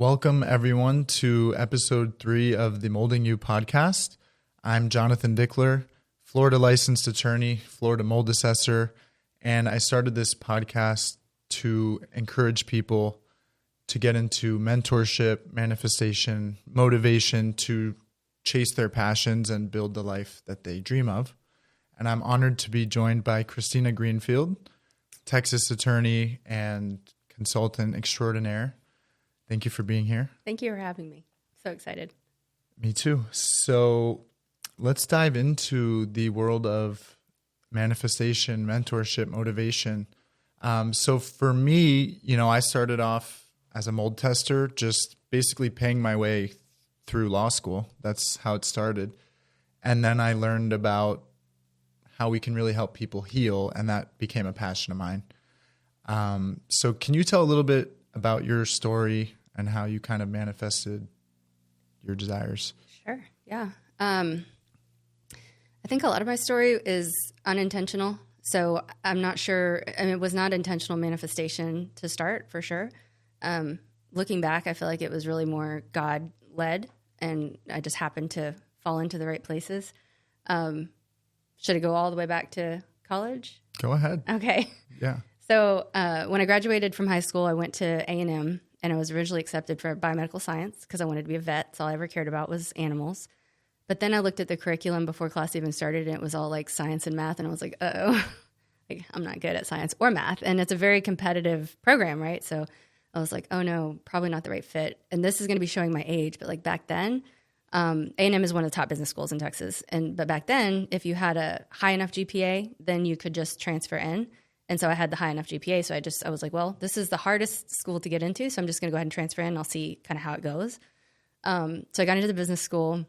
Welcome, everyone, to episode 3 of the Molding You podcast. I'm Jonathan Dickler, Florida licensed attorney, Florida mold assessor, and I started this podcast to encourage people to get into mentorship, manifestation, motivation to chase their passions and build the life that they dream of. And I'm honored to be joined by Cristina Greenfield, Texas attorney and consultant extraordinaire. Thank you for being here. Thank you for having me. So excited. Me too. So let's dive into the world of manifestation, mentorship, motivation. So for me, I started off as a mold tester, just basically paying my way through law school. That's how it started. And then I learned about how we can really help people heal, and that became a passion of mine. So can you tell a little bit about your story and how you kind of manifested your desires? Sure. Yeah. I think a lot of my story is unintentional. So I'm not sure. I mean, it was not intentional manifestation to start, for sure. Looking back, I feel like it was really more God-led, and I just happened to fall into the right places. Should I go all the way back to college? Go ahead. Okay. Yeah. So when I graduated from high school, I went to A&M, and I was originally accepted for biomedical science because I wanted to be a vet. So all I ever cared about was animals. But then I looked at the curriculum before class even started, and it was all like science and math. And I was like, uh-oh, like, I'm not good at science or math. And it's a very competitive program, right? So I was like, oh no, probably not the right fit. And this is going to be showing my age. But like back then, A&M is one of the top business schools in Texas. But back then, if you had a high enough GPA, then you could just transfer in. And so I had the high enough GPA. So I was like, well, this is the hardest school to get into. So I'm just going to go ahead and transfer in, and I'll see kind of how it goes. So I got into the business school,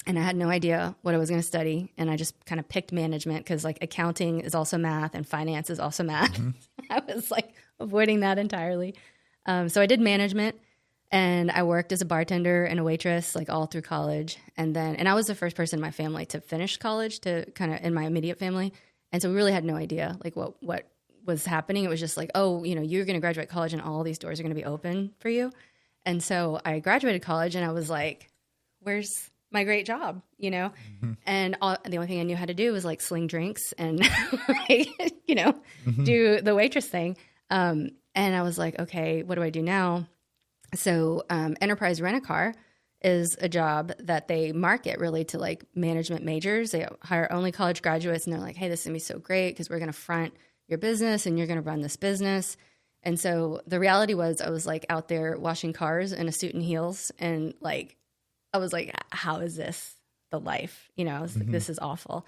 and I had no idea what I was going to study. And I just kind of picked management because like accounting is also math and finance is also math. Mm-hmm. I was like avoiding that entirely. So I did management, and I worked as a bartender and a waitress like all through college. And I was the first person in my family to finish college, to kind of in my immediate family. And so we really had no idea like what was happening. It was just like, oh, you're going to graduate college and all these doors are going to be open for you. And so I graduated college, and I was like, where's my great job, Mm-hmm. And the only thing I knew how to do was like sling drinks and, mm-hmm. do the waitress thing. And I was like, okay, what do I do now? So Enterprise Rent-A-Car is a job that they market really to like management majors. They hire only college graduates, and they're like, hey, this is going to be so great because we're going to front your business and you're going to run this business. And so the reality was I was like out there washing cars in a suit and heels, and like I was like, how is this the life? I was mm-hmm. like, this is awful.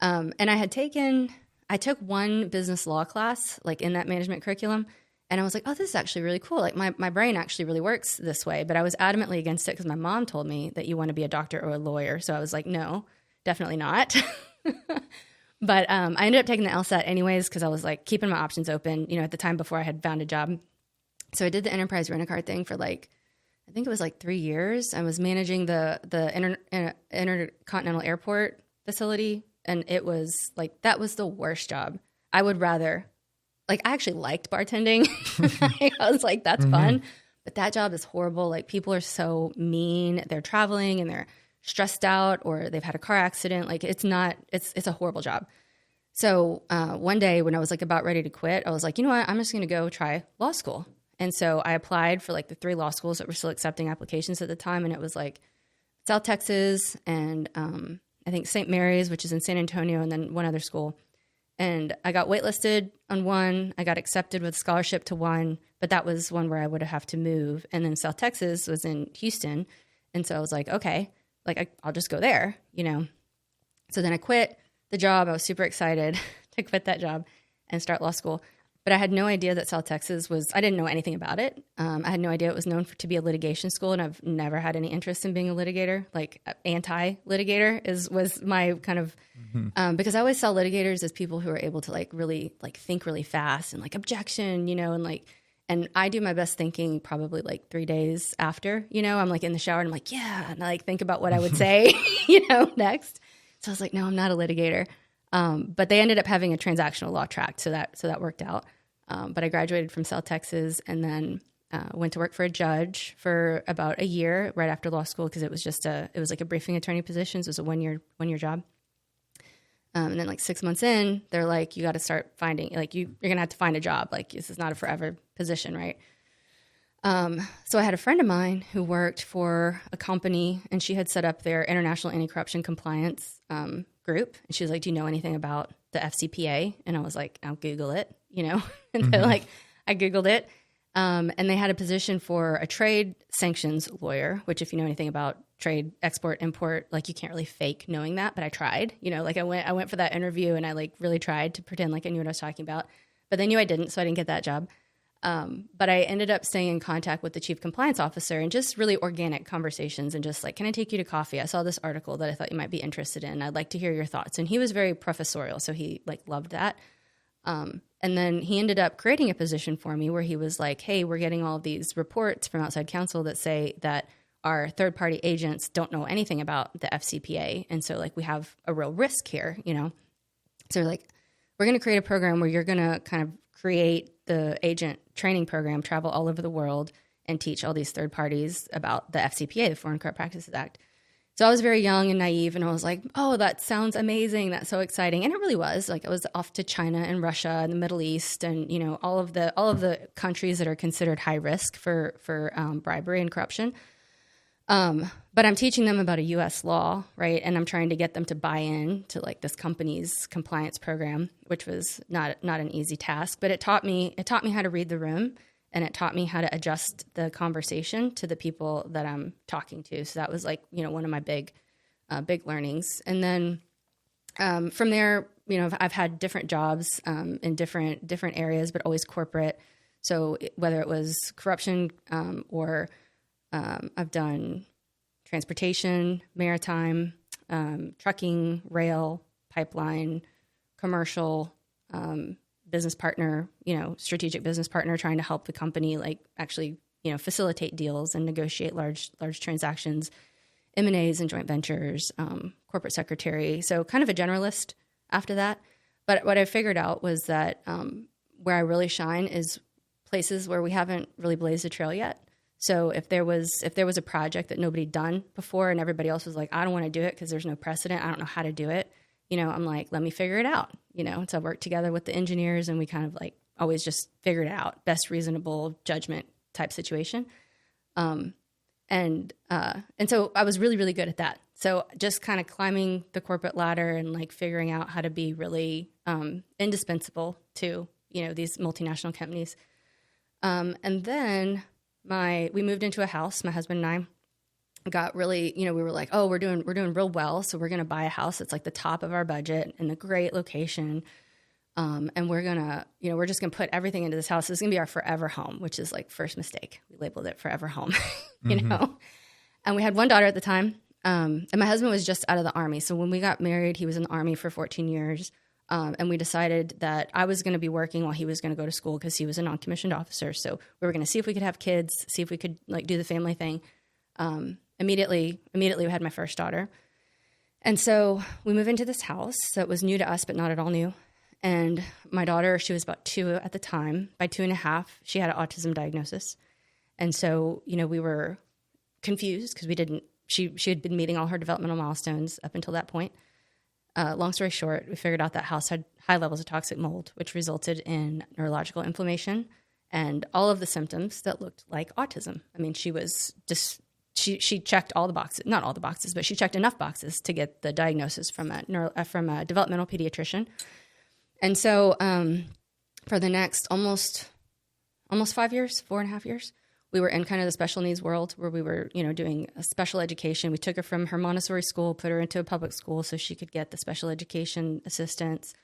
And I took one business law class like in that management curriculum, and I was like, oh, this is actually really cool. Like my brain actually really works this way. But I was adamantly against it because my mom told me that you want to be a doctor or a lawyer. So I was like, no, definitely not. But I ended up taking the LSAT anyways because I was like keeping my options open, at the time before I had found a job. So I did the Enterprise Rent-A-Car thing for I think it was 3 years. I was managing the Intercontinental Airport facility, and it was that was the worst job. I would rather, I actually liked bartending. I was like, that's mm-hmm. fun. But that job is horrible. Like, people are so mean. They're traveling and they're stressed out, or they've had a car accident. Like, it's a horrible job. So one day when I was about ready to quit, I was like, you know what? I'm just going to go try law school. And so I applied for the 3 law schools that were still accepting applications at the time. And it was South Texas and I think St. Mary's, which is in San Antonio, and then one other school. And I got waitlisted on one. I got accepted with scholarship to one, but that was one where I would have to move. And then South Texas was in Houston. And so I was like, okay, I'll just go there, So then I quit the job. I was super excited to quit that job and start law school. But I had no idea that South Texas I didn't know anything about it. I had no idea it was known to be a litigation school, and I've never had any interest in being a litigator. Anti-litigator was my kind of, mm-hmm. Because I always saw litigators as people who are able to really think really fast and objection, and I do my best thinking probably 3 days after, I'm in the shower and I'm like, yeah, and I think about what I would say, next. So I was like, no, I'm not a litigator. But they ended up having a transactional law track, so that worked out. But I graduated from South Texas, and then went to work for a judge for about a year right after law school because it was like a briefing attorney position. So it was a one-year job. And then like 6 months in, they're like, you got to start finding, like you're going to have to find a job. Like this is not a forever position, right? So I had a friend of mine who worked for a company and she had set up their international anti-corruption compliance group. And she was like, do you know anything about the FCPA? And I was like, I'll Google it, you know? And they're like, I Googled it. And they had a position for a trade sanctions lawyer, which if you know anything about trade, export, import, like you can't really fake knowing that, but I tried, you know, like I went for that interview and I like really tried to pretend like I knew what I was talking about, but they knew I didn't, so I didn't get that job. But I ended up staying in contact with the chief compliance officer and just really organic conversations and just like, can I take you to coffee? I saw this article that I thought you might be interested in. I'd like to hear your thoughts. And he was very professorial, so he like loved that. And then he ended up creating a position for me where he was like, hey, we're getting all of these reports from outside counsel that say that our third-party agents don't know anything about the FCPA. And so like we have a real risk here, you know? So like, we're going to create a program where you're going to kind of create the agent training program, travel all over the world and teach all these third parties about the FCPA, the Foreign Corrupt Practices Act. So I was very young and naive and I was like, oh, that sounds amazing. That's so exciting. And it really was. Like I was off to China and Russia and the Middle East and, you know, all of the countries that are considered high risk for bribery and corruption. But I'm teaching them about a U.S. law, right? And I'm trying to get them to buy in to like this company's compliance program, which was not an easy task. But it taught me how to read the room, and it taught me how to adjust the conversation to the people that I'm talking to. So that was like, you know, one of my big learnings. And then from there, you know, I've had different jobs in different areas, but always corporate. So whether it was corruption or I've done transportation, maritime, trucking, rail, pipeline, commercial, business partner, you know, strategic business partner, trying to help the company like actually, you know, facilitate deals and negotiate large transactions, M&As and joint ventures, corporate secretary. So kind of a generalist after that. But what I figured out was that where I really shine is places where we haven't really blazed a trail yet. So if there was a project that nobody had done before and everybody else was like, I don't want to do it because there's no precedent, I don't know how to do it, you know, I'm like, let me figure it out, you know. So I worked together with the engineers and we kind of like always just figured it out, best reasonable judgment type situation. And so I was really, really good at that. So just kind of climbing the corporate ladder and like figuring out how to be really indispensable to, you know, these multinational companies. And then we moved into a house, my husband and I got really, you know, we were like, oh, we're doing real well. So we're going to buy a house that's like the top of our budget in a great location. And we're going to, you know, we're just going to put everything into this house. This is going to be our forever home, which is like first mistake. We labeled it forever home, you know, and we had one daughter at the time. And my husband was just out of the Army. So when we got married, he was in the Army for 14 years. And we decided that I was going to be working while he was going to go to school because he was a non-commissioned officer. So we were going to see if we could have kids, see if we could like do the family thing. Immediately we had my first daughter. And so we moved into this house. So it was new to us, but not at all new. And my daughter, she was about 2 at the time. By 2.5, she had an autism diagnosis. And so, you know, we were confused because she had been meeting all her developmental milestones up until that point. Long story short, we figured out that house had high levels of toxic mold, which resulted in neurological inflammation and all of the symptoms that looked like autism. I mean, she was just, she checked all the boxes, not all the boxes, but she checked enough boxes to get the diagnosis from a developmental pediatrician. And so for the next almost 5 years, 4.5 years, we were in kind of the special needs world where we were, you know, doing a special education. We took her from her Montessori school, put her into a public school so she could get the special education assistance,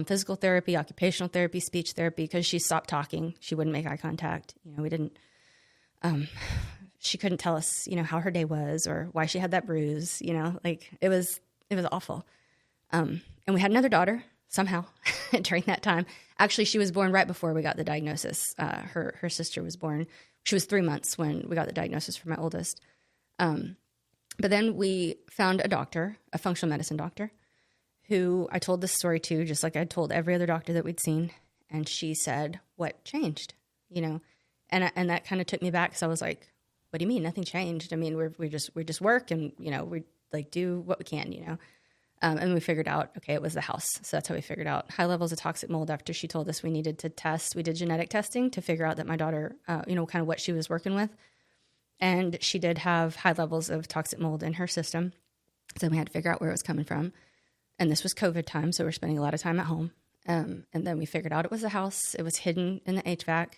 physical therapy, occupational therapy, speech therapy, because she stopped talking. She wouldn't make eye contact. You know, she couldn't tell us, you know, how her day was or why she had that bruise, you know, like it was awful. And we had another daughter somehow during that time. Actually, she was born right before we got the diagnosis. Her sister was born. She was 3 months when we got the diagnosis for my oldest. But then we found a doctor, a functional medicine doctor, who I told this story to, just like I told every other doctor that we'd seen. And she said, what changed? You know, and that kind of took me back. So I was like, what do you mean? Nothing changed. I mean, we just work and, we like do what we can, and we figured out, okay, it was the house. So that's how we figured out high levels of toxic mold after she told us we needed to test. We did genetic testing to figure out that my daughter, kind of what she was working with. And she did have high levels of toxic mold in her system. So we had to figure out where it was coming from. And this was COVID time, so we're spending a lot of time at home. And then we figured out it was the house. It was hidden in the HVAC.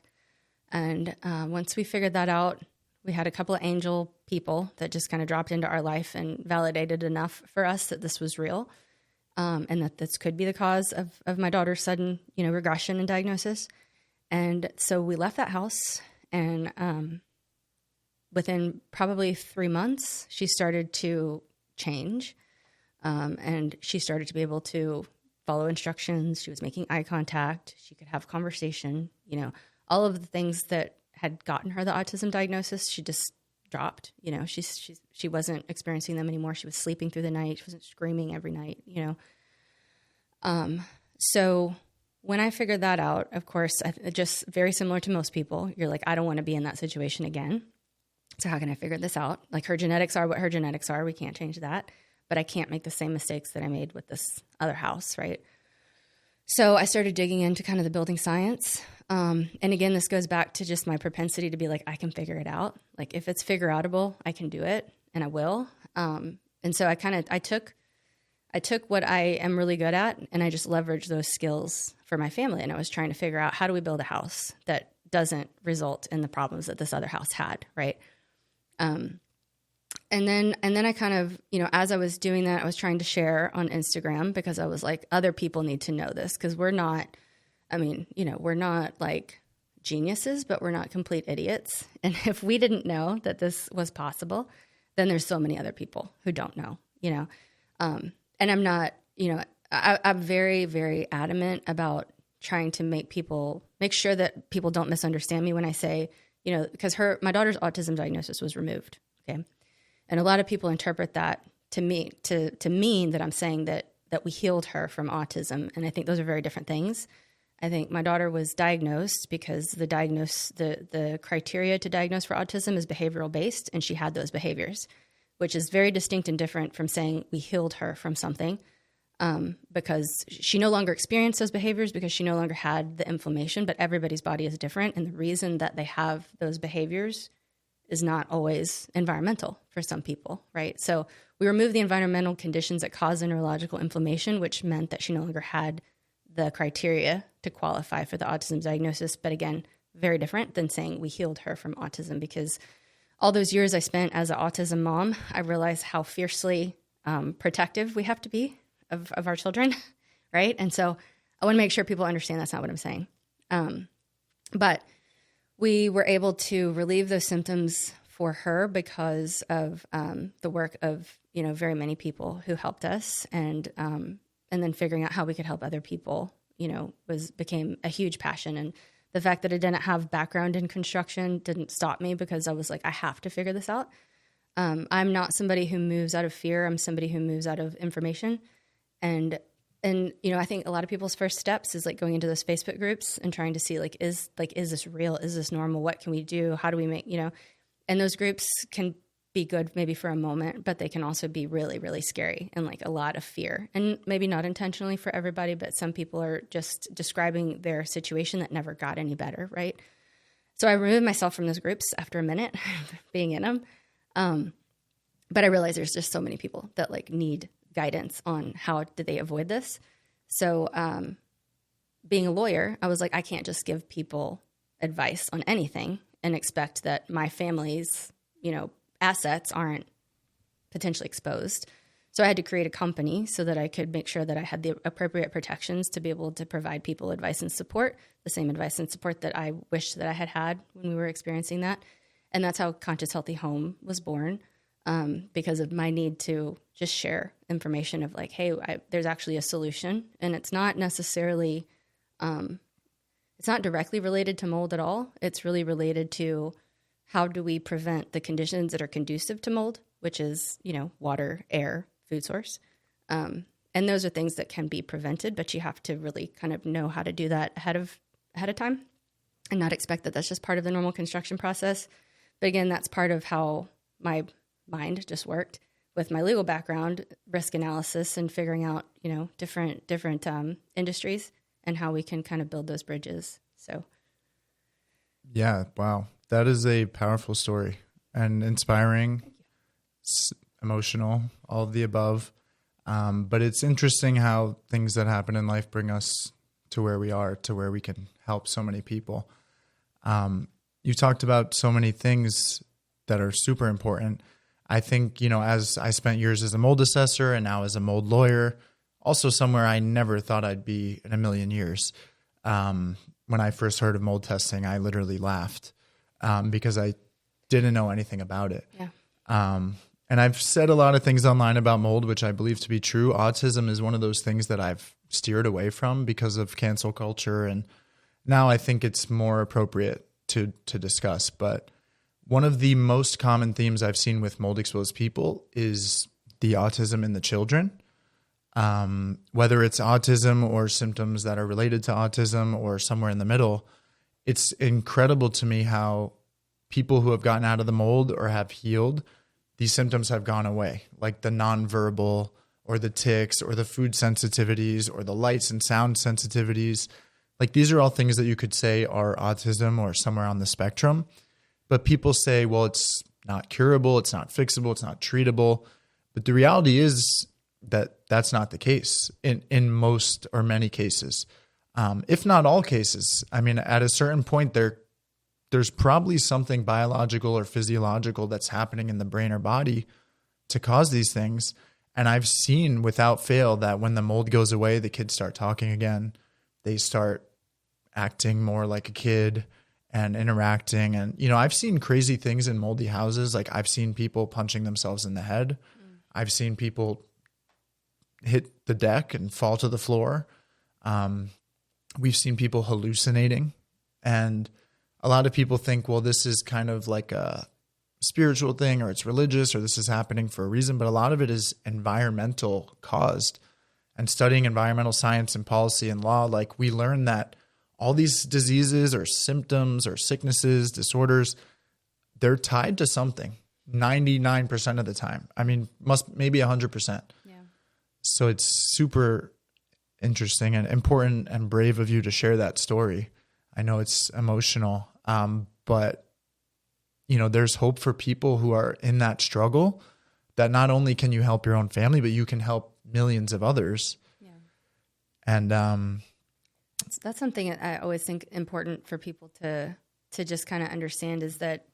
And once we figured that out, we had a couple of angel people that just kind of dropped into our life and validated enough for us that this was real, and that this could be the cause of my daughter's sudden, regression and diagnosis. And so we left that house, and within probably 3 months, she started to change, and she started to be able to follow instructions. She was making eye contact. She could have conversation, all of the things that had gotten her the autism diagnosis, she just dropped. She wasn't experiencing them anymore. She was sleeping through the night. She wasn't screaming every night, So when I figured that out, of course, just very similar to most people, you're like, I don't want to be in that situation again. So how can I figure this out? Like, her genetics are what her genetics are. We can't change that. But I can't make the same mistakes that I made with this other house, right? So I started digging into kind of the building science. And again, this goes back to just my propensity to be like, I can figure it out. Like, if it's figure outable, I can do it, and I will. And so I took what I am really good at, and I just leveraged those skills for my family. And I was trying to figure out, how do we build a house that doesn't result in the problems that this other house had, right? And then I kind of, as I was doing that, I was trying to share on Instagram, because I was like, other people need to know this, because we're not like geniuses, but we're not complete idiots. And if we didn't know that this was possible, then there's so many other people who don't know, and I'm not, I'm very, very adamant about trying to make sure that people don't misunderstand me when I say, because my daughter's autism diagnosis was removed. Okay. And a lot of people interpret that to mean that I'm saying that we healed her from autism. And I think those are very different things. I think my daughter was diagnosed because the criteria to diagnose for autism is behavioral based, and she had those behaviors, which is very distinct and different from saying we healed her from something, because she no longer experienced those behaviors because she no longer had the inflammation. But everybody's body is different, and the reason that they have those behaviors is not always environmental for some people, right? So we removed the environmental conditions that cause the neurological inflammation, which meant that she no longer had the criteria to qualify for the autism diagnosis. But again, very different than saying we healed her from autism, because all those years I spent as an autism mom, I realized how fiercely protective we have to be of our children, right? And so I want to make sure people understand that's not what I'm saying. But we were able to relieve those symptoms for her because of the work of, very many people who helped us, and then figuring out how we could help other people, became a huge passion. And the fact that I didn't have background in construction didn't stop me, because I was like, I have to figure this out. I'm not somebody who moves out of fear. I'm somebody who moves out of information. And I think a lot of people's first steps is like going into those Facebook groups and trying to see is this real? Is this normal? What can we do? How do we make, and those groups can be good maybe for a moment, but they can also be really, really scary and like a lot of fear, and maybe not intentionally for everybody, but some people are just describing their situation that never got any better. Right. So I removed myself from those groups after a minute being in them. But I realized there's just so many people that like need guidance on how did they avoid this. So being a lawyer, I was like, I can't just give people advice on anything and expect that my family's, assets aren't potentially exposed. So I had to create a company so that I could make sure that I had the appropriate protections to be able to provide people advice and support, the same advice and support that I wished that I had when we were experiencing that. And that's how Conscious Healthy Home was born. Because of my need to just share information of like, hey, there's actually a solution, and it's not necessarily, it's not directly related to mold at all. It's really related to how do we prevent the conditions that are conducive to mold, which is, water, air, food source. And those are things that can be prevented, but you have to really kind of know how to do that ahead of time. and not expect that that's just part of the normal construction process. But again, that's part of how my mind just worked with my legal background, risk analysis, and figuring out, different industries and how we can kind of build those bridges. So, yeah, wow, that is a powerful story and inspiring, emotional, all of the above. But it's interesting how things that happen in life bring us to where we are, to where we can help so many people. You talked about so many things that are super important. I think, as I spent years as a mold assessor and now as a mold lawyer, also somewhere I never thought I'd be in a million years. When I first heard of mold testing, I literally laughed because I didn't know anything about it. Yeah. And I've said a lot of things online about mold, which I believe to be true. Autism is one of those things that I've steered away from because of cancel culture. And now I think it's more appropriate to discuss. But one of the most common themes I've seen with mold exposed people is the autism in the children. Whether it's autism or symptoms that are related to autism or somewhere in the middle, it's incredible to me how people who have gotten out of the mold or have healed, these symptoms have gone away, like the nonverbal or the tics or the food sensitivities or the lights and sound sensitivities. Like these are all things that you could say are autism or somewhere on the spectrum. But people say, well, it's not curable, it's not fixable, it's not treatable. But the reality is that that's not the case in most or many cases, if not all cases. I mean, at a certain point, there's probably something biological or physiological that's happening in the brain or body to cause these things. And I've seen without fail that when the mold goes away, the kids start talking again. They start acting more like a kid and interacting. And, I've seen crazy things in moldy houses. Like I've seen people punching themselves in the head. I've seen people hit the deck and fall to the floor. We've seen people hallucinating. And a lot of people think, well, this is kind of like a spiritual thing or it's religious or this is happening for a reason. But a lot of it is environmental caused. And studying environmental science and policy and law, like we learn that all these diseases or symptoms or sicknesses, disorders, they're tied to something 99% of the time. I mean, maybe 100%. Yeah. So it's super interesting and important and brave of you to share that story. I know it's emotional, but there's hope for people who are in that struggle, that not only can you help your own family, but you can help millions of others. Yeah. And that's something I always think important for people to just kind of understand is that,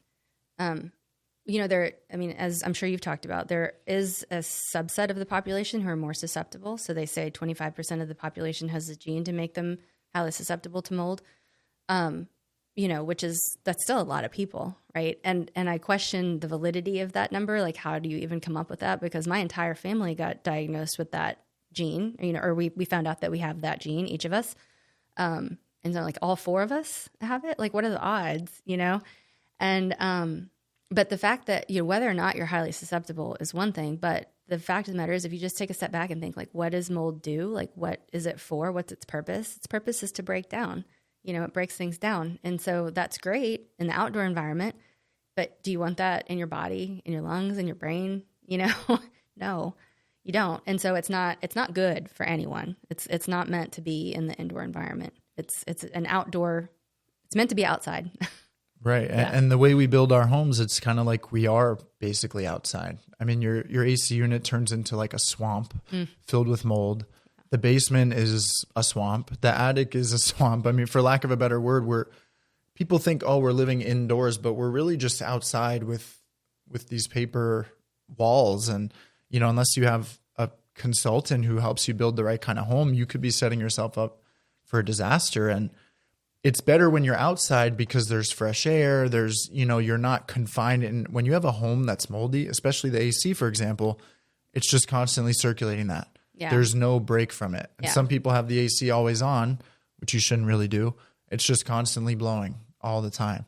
as I'm sure you've talked about, there is a subset of the population who are more susceptible. So they say 25% of the population has a gene to make them highly susceptible to mold, that's still a lot of people, right? And I question the validity of that number. Like, how do you even come up with that? Because my entire family got diagnosed with that gene, or we found out that we have that gene, each of us. And so like all four of us have it. Like, what are the odds, And, but the fact that, whether or not you're highly susceptible is one thing, but the fact of the matter is if you just take a step back and think like, what does mold do? Like, what is it for? What's its purpose? Its purpose is to break down, it breaks things down. And so that's great in the outdoor environment, but do you want that in your body, in your lungs, in your brain? No, you don't. And so it's not good for anyone. It's not meant to be in the indoor environment. It's an outdoor, it's meant to be outside. Right. Yeah. And the way we build our homes, it's kind of like we are basically outside. I mean, your AC unit turns into like a swamp filled with mold. The basement is a swamp. The attic is a swamp. I mean, for lack of a better word, people think, we're living indoors, but we're really just outside with these paper walls. And, unless you have a consultant who helps you build the right kind of home, you could be setting yourself up for a disaster. And it's better when you're outside because there's fresh air. There's, you're not confined. And when you have a home that's moldy, especially the AC, for example, it's just constantly circulating that. Yeah. There's no break from it. And Yeah. some people have the AC always on, which you shouldn't really do. It's just constantly blowing all the time.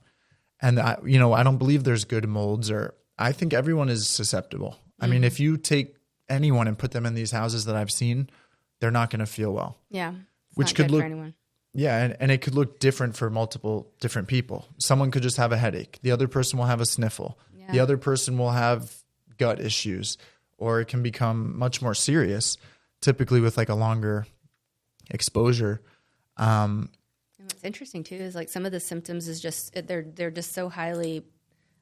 And I don't believe there's good molds, or I think everyone is susceptible. I mean, if you take anyone and put them in these houses that I've seen, they're not going to feel well. Yeah. Which Not could good look for anyone. Yeah, and it could look different for multiple different people. Someone could just have a headache. The other person will have a sniffle. Yeah. The other person will have gut issues, or it can become much more serious, typically with like a longer exposure. And what's interesting too is like some of the symptoms is just they're just so highly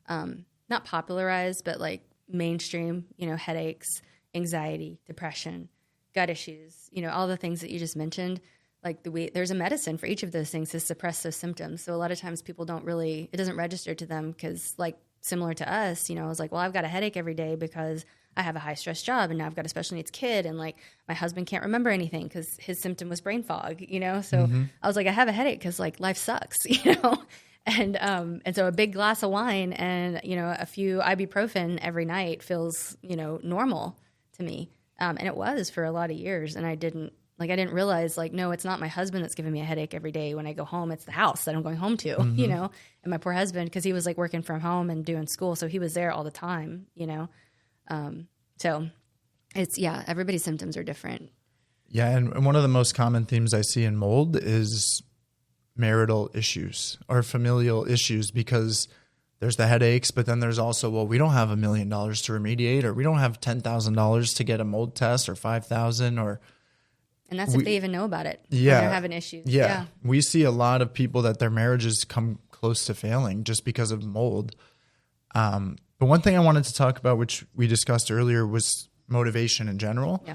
not popularized, but like mainstream. Headaches, anxiety, depression, gut issues. All the things that you just mentioned. Like there's a medicine for each of those things to suppress those symptoms. So a lot of times people it doesn't register to them because like similar to us, I was like, well, I've got a headache every day because I have a high stress job and now I've got a special needs kid. And like my husband can't remember anything because his symptom was brain fog, So I was like, I have a headache because like life sucks, And so a big glass of wine and, a few ibuprofen every night feels, normal to me. And it was for a lot of years. And I didn't realize like, no, it's not my husband that's giving me a headache every day when I go home. It's the house that I'm going home to, and my poor husband, because he was like working from home and doing school. So he was there all the time, so it's, everybody's symptoms are different. Yeah. And one of the most common themes I see in mold is marital issues or familial issues, because there's the headaches, but then there's also, well, we don't have $1 million to remediate, or we don't have $10,000 to get a mold test, or $5,000, and that's if they even know about it. Yeah. When they're having issues. Yeah. We see a lot of people that their marriages come close to failing just because of mold. But one thing I wanted to talk about, which we discussed earlier, was motivation in general. Yeah.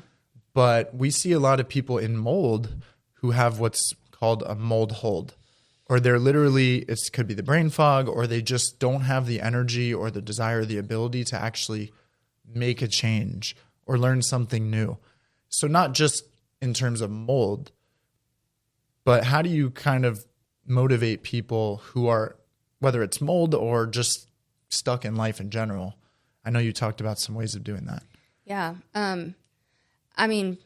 But we see a lot of people in mold who have what's called a mold hold, or they're literally, it could be the brain fog, or they just don't have the energy or the desire or the ability to actually make a change or learn something new. So not just in terms of mold, but how do you kind of motivate people who are, whether it's mold or just stuck in life in general? I know you talked about some ways of doing that. Yeah. I mean,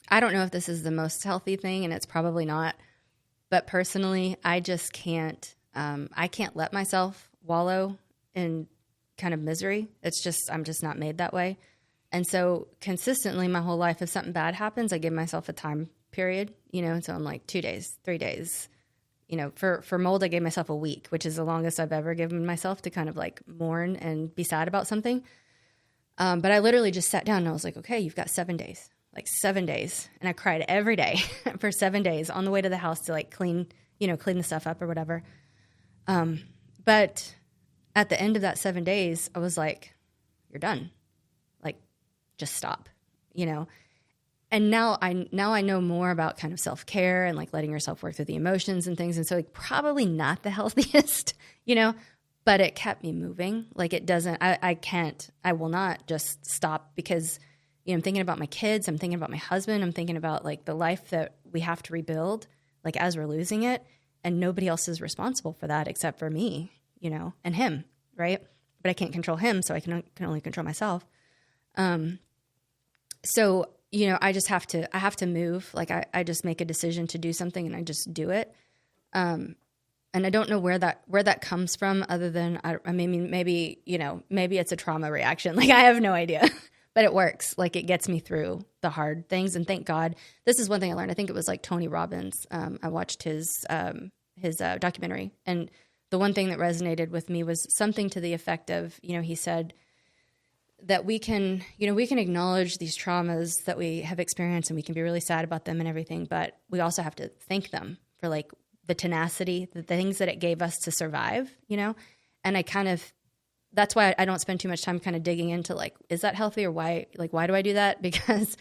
I don't know if this is the most healthy thing, and it's probably not, but personally, I just can't, I can't let myself wallow in kind of misery. I'm just not made that way. And so consistently my whole life, if something bad happens, I give myself a time period, so I'm like 2 days, 3 days, for mold, I gave myself a week, which is the longest I've ever given myself to kind of like mourn and be sad about something. But I literally just sat down and I was like, okay, you've got 7 days, like 7 days. And I cried every day for 7 days on the way to the house to like clean the stuff up or whatever. But at the end of that 7 days, I was like, you're done. Just stop, and now I know more about kind of self-care and like letting yourself work through the emotions and things. And so like probably not the healthiest, but it kept me moving. Like it doesn't, I will not just stop because, I'm thinking about my kids. I'm thinking about my husband. I'm thinking about like the life that we have to rebuild, like as we're losing it, and nobody else is responsible for that except for me, and him. Right. But I can't control him. So I can only control myself. So, I just have to move. Like I just make a decision to do something and I just do it. And I don't know where that comes from other than, I mean, maybe it's a trauma reaction. Like I have no idea, but it works. Like it gets me through the hard things. And thank God, this is one thing I learned. I think it was like Tony Robbins. I watched his documentary, and the one thing that resonated with me was something to the effect of, he said, that we can acknowledge these traumas that we have experienced and we can be really sad about them and everything, but we also have to thank them for like the tenacity, the things that it gave us to survive, And that's why I don't spend too much time kind of digging into like, is that healthy or why do I do that? Because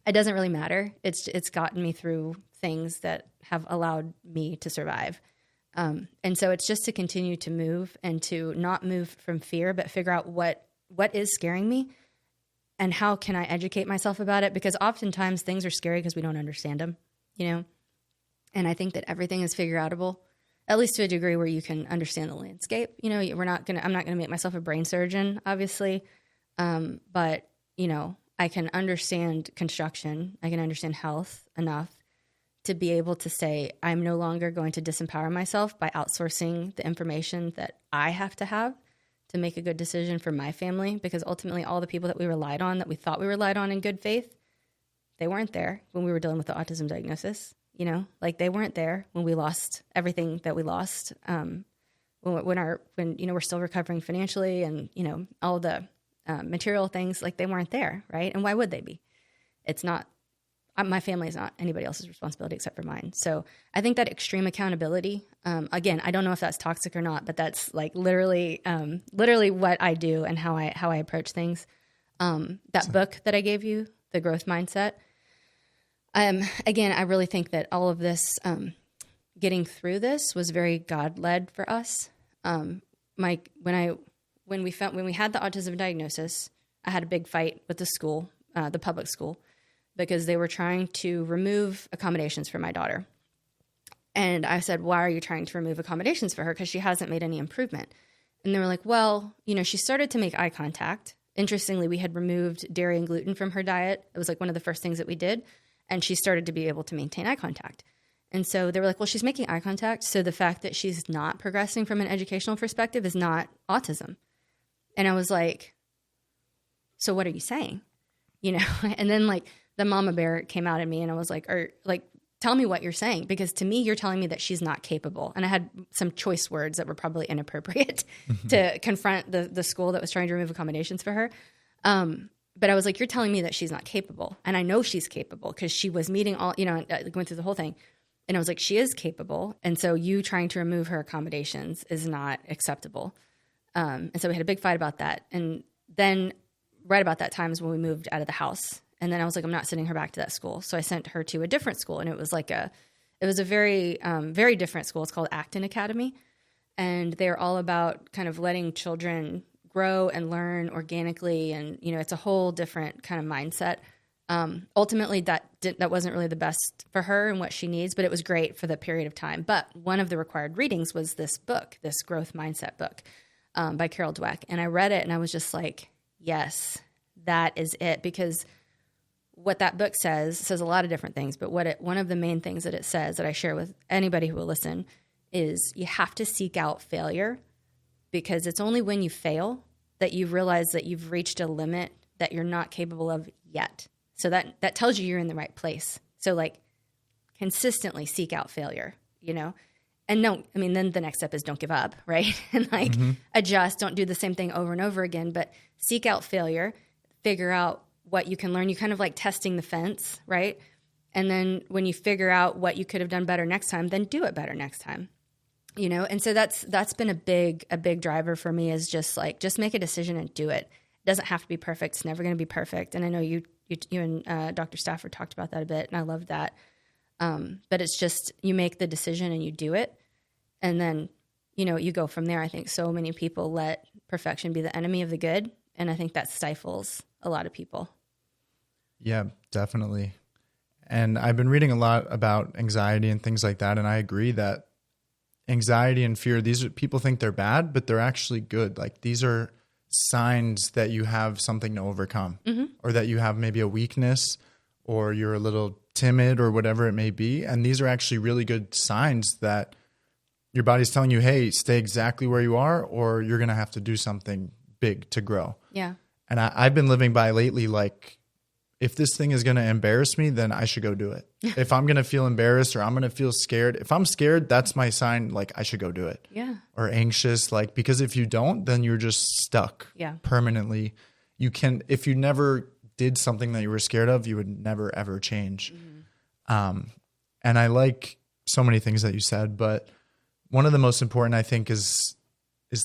it doesn't really matter. It's gotten me through things that have allowed me to survive. And so it's just to continue to move and to not move from fear, but figure out what is scaring me and how can I educate myself about it? Because oftentimes things are scary because we don't understand them, and I think that everything is figure outable, at least to a degree where you can understand the landscape. I'm not going to make myself a brain surgeon, obviously. But I can understand construction. I can understand health enough to be able to say, I'm no longer going to disempower myself by outsourcing the information that I have to make a good decision for my family, because ultimately all the people that we relied on, that we thought we relied on in good faith, they weren't there when we were dealing with the autism diagnosis, you know, like they weren't there when we lost everything that we lost. When you know, we're still recovering financially and, you know, all the material things, like they weren't there. Right. And why would they be? It's not, my family is not anybody else's responsibility except for mine. So I think that extreme accountability, again, I don't know if that's toxic or not, but that's like literally what I do and how I approach things. That book that I gave you, The Growth Mindset. Again, I really think that all of this, getting through this was very God led for us. When we had the autism diagnosis, I had a big fight with the school, the public school, because they were trying to remove accommodations for my daughter. And I said, why are you trying to remove accommodations for her? Because she hasn't made any improvement. And they were like, well, you know, she started to make eye contact. Interestingly, we had removed dairy and gluten from her diet. It was like one of the first things that we did. And she started to be able to maintain eye contact. And so they were like, well, she's making eye contact. So the fact that she's not progressing from an educational perspective is not autism. And I was like, so what are you saying? You know, and then like the mama bear came out at me and I was like, tell me what you're saying, because to me, you're telling me that she's not capable. And I had some choice words that were probably inappropriate to confront the school that was trying to remove accommodations for her. But I was like, you're telling me that she's not capable. And I know she's capable because she was meeting all, you know, going through the whole thing. And I was like, she is capable. And so you trying to remove her accommodations is not acceptable. And so we had a big fight about that. And then right about that time is when we moved out of the house. And then I was like, I'm not sending her back to that school. So I sent her to a different school. And it was a very, very different school. It's called Acton Academy. And they're all about kind of letting children grow and learn organically. And, you know, it's a whole different kind of mindset. Ultimately that wasn't really the best for her and what she needs, but it was great for the period of time. But one of the required readings was this book, this growth mindset book, by Carol Dweck. And I read it and I was just like, yes, that is it. Because what that book says a lot of different things, but one of the main things that it says that I share with anybody who will listen is you have to seek out failure, because it's only when you fail that you realize that you've reached a limit that you're not capable of yet. So that tells you you're in the right place. So like consistently seek out failure, you know, and then the next step is don't give up. Right. And like adjust, don't do the same thing over and over again, but seek out failure, figure out what you can learn. You kind of like testing the fence, right? And then when you figure out what you could have done better next time, then do it better next time, you know? And so that's been a big driver for me, is just make a decision and do it. It doesn't have to be perfect. It's never going to be perfect. And I know you and Dr. Stafford talked about that a bit, and I love that. But it's just, you make the decision and you do it. And then, you know, you go from there. I think so many people let perfection be the enemy of the good. And I think that stifles a lot of people. Yeah, definitely. And I've been reading a lot about anxiety and things like that. And I agree that anxiety and fear, people think they're bad, but they're actually good. Like these are signs that you have something to overcome, or that you have maybe a weakness, or you're a little timid, or whatever it may be. And these are actually really good signs that your body's telling you, hey, stay exactly where you are, or you're going to have to do something big to grow. Yeah. And I've been living by lately, like, if this thing is going to embarrass me, then I should go do it. If I'm going to feel embarrassed or I'm going to feel scared, if I'm scared, that's my sign, like I should go do it. Yeah. Or anxious, like, because if you don't, then you're just stuck permanently. If you never did something that you were scared of, you would never, ever change. And I like so many things that you said, but one of the most important, I think, is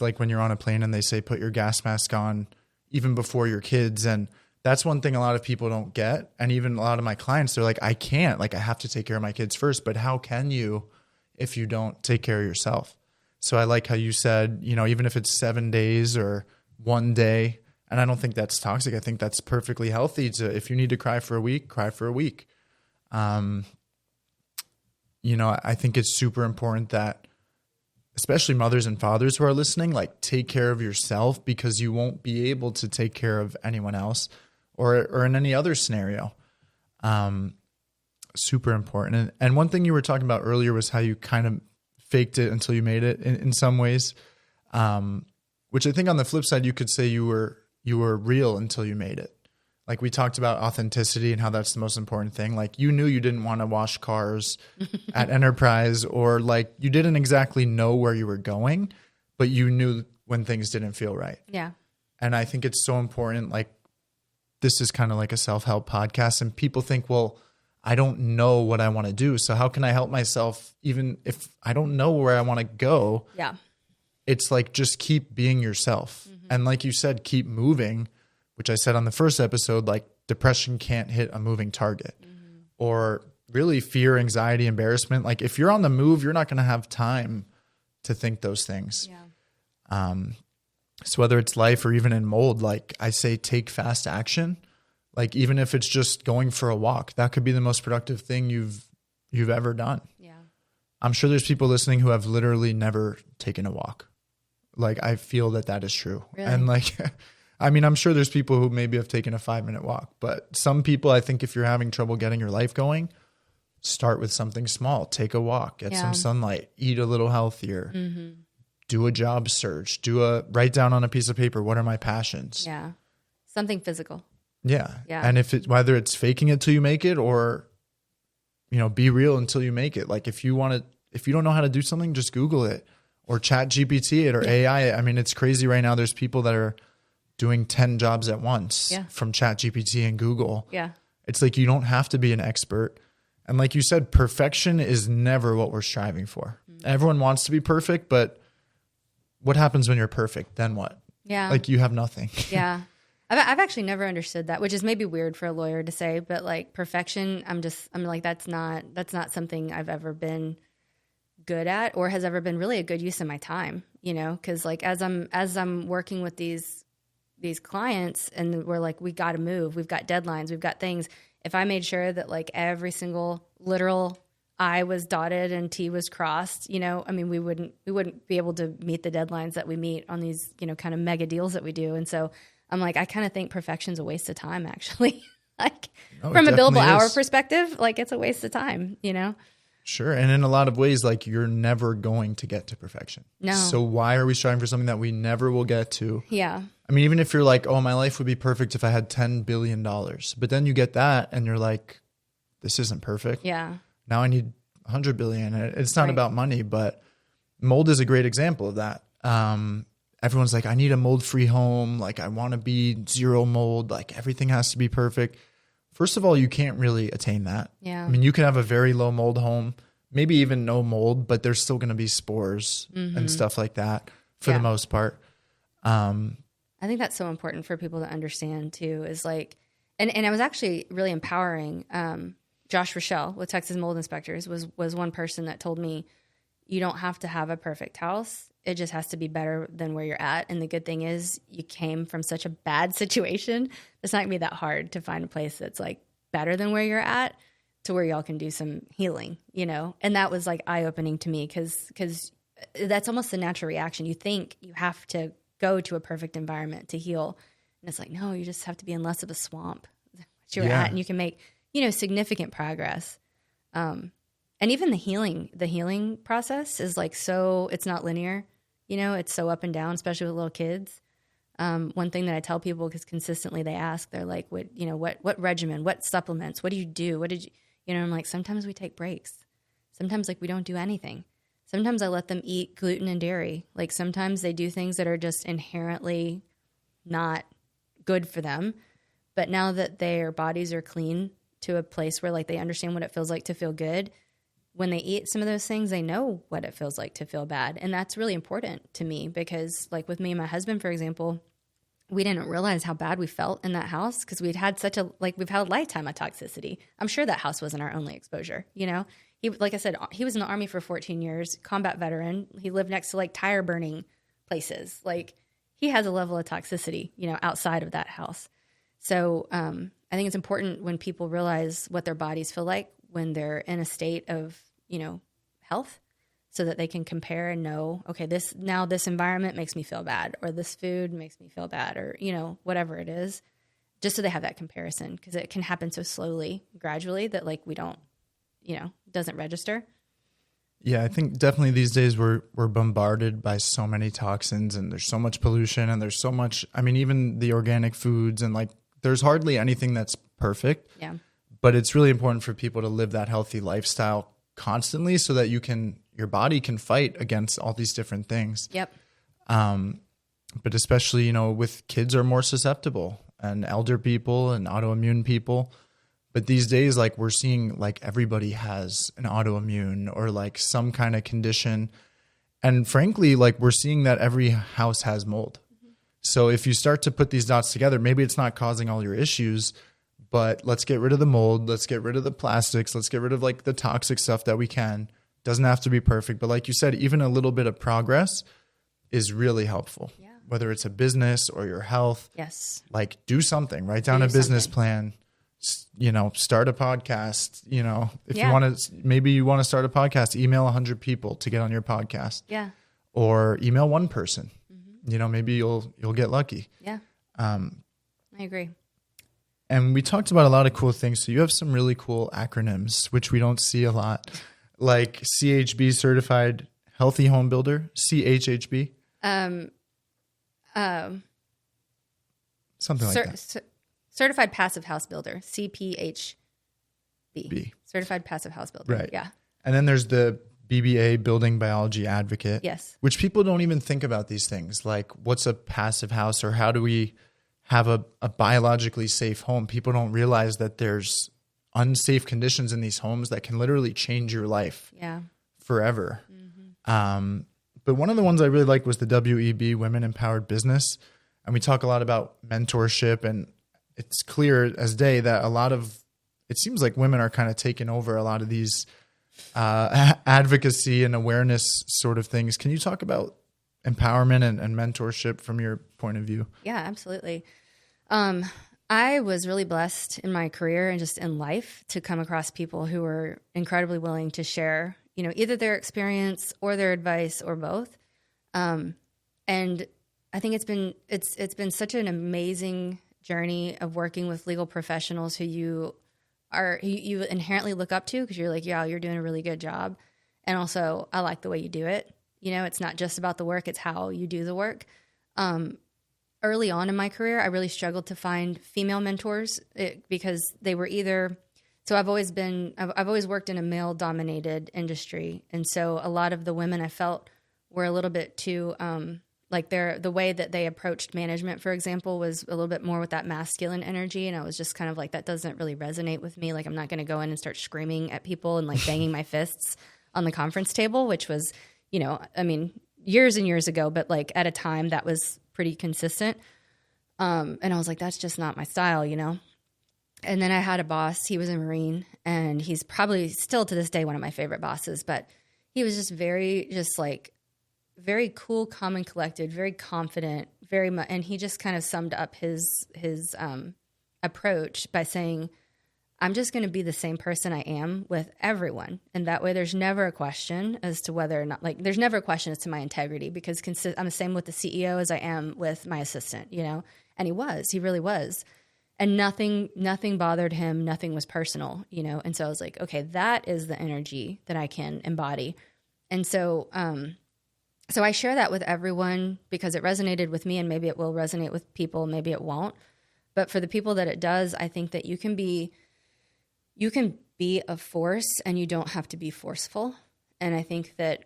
like when you're on a plane and they say, put your gas mask on even before your kids. And that's one thing a lot of people don't get. And even a lot of my clients, they're like, I can't, like, I have to take care of my kids first. But how can you if you don't take care of yourself? So I like how you said, you know, even if it's 7 days or 1 day, and I don't think that's toxic. I think that's perfectly healthy if you need to cry for a week, cry for a week. You know, I think it's super important that, especially mothers and fathers who are listening, like, take care of yourself, because you won't be able to take care of anyone else or in any other scenario. Super important. And one thing you were talking about earlier was how you kind of faked it until you made it in some ways, which I think on the flip side, you could say you were real until you made it. Like we talked about authenticity and how that's the most important thing. Like you knew you didn't want to wash cars at Enterprise, or like you didn't exactly know where you were going, but you knew when things didn't feel right. Yeah. And I think it's so important. Like this is kind of like a self-help podcast, and people think, well, I don't know what I want to do. So how can I help myself even if I don't know where I want to go? Yeah. It's like, just keep being yourself. And like you said, keep moving, which I said on the first episode, like depression can't hit a moving target, or really fear, anxiety, embarrassment. Like if you're on the move, you're not going to have time to think those things. Yeah. So whether it's life or even in mold, like I say, take fast action. Like even if it's just going for a walk, that could be the most productive thing you've ever done. Yeah. I'm sure there's people listening who have literally never taken a walk. Like I feel that is true. Really? And like, I mean, I'm sure there's people who maybe have taken a 5-minute walk, but some people, I think if you're having trouble getting your life going, start with something small, take a walk, get some sunlight, eat a little healthier, do a job search, write down on a piece of paper, what are my passions? Yeah. Something physical. Yeah. Yeah. And whether it's faking it till you make it, or, be real until you make it. Like if you don't know how to do something, just Google it or chat GPT it or AI. I mean, it's crazy right now. There's people that are doing 10 jobs at once from chat GPT and Google. Yeah. It's like, you don't have to be an expert. And like you said, perfection is never what we're striving for. Everyone wants to be perfect, but what happens when you're perfect? Then what? Yeah. Like you have nothing. Yeah. I've actually never understood that, which is maybe weird for a lawyer to say, but like perfection, I'm like, that's not something I've ever been good at or has ever been really a good use of my time, cause like as I'm working with these clients and we're like, we got to move, we've got deadlines, we've got things. If I made sure that like every single literal I was dotted and T was crossed, we wouldn't be able to meet the deadlines that we meet on these, kind of mega deals that we do. And so I'm like, I kind of think perfection's a waste of time, actually. Like from a billable hour perspective, like it's a waste of time, Sure. And in a lot of ways, like you're never going to get to perfection. No. So why are we striving for something that we never will get to? Yeah. I mean, even if you're like, oh, my life would be perfect if I had $10 billion, but then you get that and you're like, this isn't perfect. Yeah. Now I need 100 billion. It's not about money, but mold is a great example of that. Everyone's like, I need a mold-free home. Like I want to be zero mold. Like everything has to be perfect. First of all, you can't really attain that. Yeah. I mean, you can have a very low mold home, maybe even no mold, but there's still going to be spores and stuff like that for the most part. I think that's so important for people to understand too, is like, and it was actually really empowering. Josh Rochelle with Texas Mold Inspectors was one person that told me, you don't have to have a perfect house. It just has to be better than where you're at. And the good thing is you came from such a bad situation. It's not gonna be that hard to find a place that's like better than where you're at to where y'all can do some healing, And that was like eye-opening to me because that's almost a natural reaction. You think you have to go to a perfect environment to heal. And it's like, no, you just have to be in less of a swamp that you're at, and you can make, significant progress. And even the healing process is like, so it's not linear, it's so up and down, especially with little kids. One thing that I tell people, because consistently they ask, they're like, what regimen, what supplements, what do you do? What did you, I'm like, sometimes we take breaks. Sometimes like we don't do anything. Sometimes I let them eat gluten and dairy. Like sometimes they do things that are just inherently not good for them. But now that their bodies are clean to a place where like they understand what it feels like to feel good, when they eat some of those things, they know what it feels like to feel bad. And that's really important to me because like with me and my husband, for example, we didn't realize how bad we felt in that house because we've had a lifetime of toxicity. I'm sure that house wasn't our only exposure. He, like I said, he was in the Army for 14 years, combat veteran. He lived next to like tire burning places. Like he has a level of toxicity, outside of that house. So I think it's important when people realize what their bodies feel like when they're in a state of, health, so that they can compare and know, okay, this environment makes me feel bad, or this food makes me feel bad, or, whatever it is, just so they have that comparison, because it can happen so slowly, gradually, that like we don't, doesn't register. Yeah, I think definitely these days we're bombarded by so many toxins, and there's so much pollution, and there's so much, even the organic foods and like there's hardly anything that's perfect. Yeah. But it's really important for people to live that healthy lifestyle constantly so that your body can fight against all these different things. Yep. But especially, with kids are more susceptible, and elder people and autoimmune people. But these days, like, we're seeing like everybody has an autoimmune or like some kind of condition. And frankly, like, we're seeing that every house has mold. Mm-hmm. So if you start to put these dots together, maybe it's not causing all your issues, but let's get rid of the mold. Let's get rid of the plastics. Let's get rid of like the toxic stuff that we can. Doesn't have to be perfect. But like you said, even a little bit of progress is really helpful. Yeah. Whether it's a business or your health. Yes. Like, do something. Write down a business plan. Start a podcast. If you want to, maybe you want to start a podcast, email 100 people to get on your podcast. Yeah. Or email one person. Mm-hmm. Maybe you'll get lucky. Yeah. I agree. And we talked about a lot of cool things. So you have some really cool acronyms, which we don't see a lot, like CHB, Certified Healthy Home Builder, CHHB. Something like that. Certified Passive House Builder, CPHB. Certified Passive House Builder. Right. Yeah. And then there's the BBA, Building Biology Advocate. Yes. Which people don't even think about these things. Like, what's a passive house, or how do we have a biologically safe home? People don't realize that there's unsafe conditions in these homes that can literally change your life forever. Mm-hmm. But one of the ones I really liked was the WEB, Women Empowered Business. And we talk a lot about mentorship, and it's clear as day that it seems like women are kind of taking over a lot of these advocacy and awareness sort of things. Can you talk about empowerment and mentorship from your point of view? Yeah, absolutely. I was really blessed in my career and just in life to come across people who were incredibly willing to share, either their experience or their advice or both. And I think it's been such an amazing journey of working with legal professionals who you inherently look up to, because you're like, yeah, you're doing a really good job. And also, I like the way you do it. It's not just about the work, it's how you do the work. Early on in my career, I really struggled to find female mentors because they were so I've always worked in a male dominated industry. And so a lot of the women I felt were a little bit too, the way that they approached management, for example, was a little bit more with that masculine energy. And I was just kind of like, that doesn't really resonate with me. Like, I'm not going to go in and start screaming at people and like banging my fists on the conference table, which was, years and years ago, but like at a time that was pretty consistent. And I was like, that's just not my style, And then I had a boss, he was a Marine, and he's probably still to this day one of my favorite bosses, but he was just very cool, calm, and collected, very confident, very much. And he just kind of summed up his approach by saying, I'm just going to be the same person I am with everyone. And that way there's never a question as to whether or not, there's never a question as to my integrity, because I'm the same with the CEO as I am with my assistant, And he really was. And nothing bothered him. Nothing was personal, And so I was like, okay, that is the energy that I can embody. And so, so I share that with everyone because it resonated with me, and maybe it will resonate with people, maybe it won't. But for the people that it does, I think that you can be a force, and you don't have to be forceful. And I think that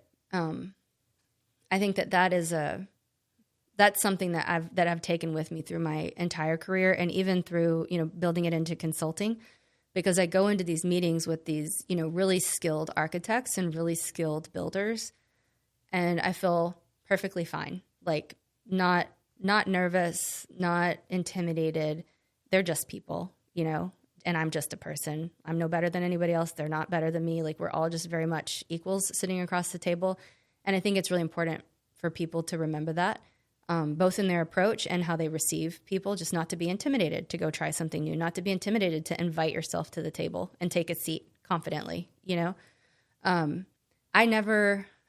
that's something that I've taken with me through my entire career, and even through building it into consulting, because I go into these meetings with these really skilled architects and really skilled builders, and I feel perfectly fine, like not nervous, not intimidated. They're just people, and I'm just a person. I'm no better than anybody else. They're not better than me. Like, we're all just very much equals sitting across the table. And I think it's really important for people to remember that, both in their approach and how they receive people, just not to be intimidated to go try something new, not to be intimidated to invite yourself to the table and take a seat confidently,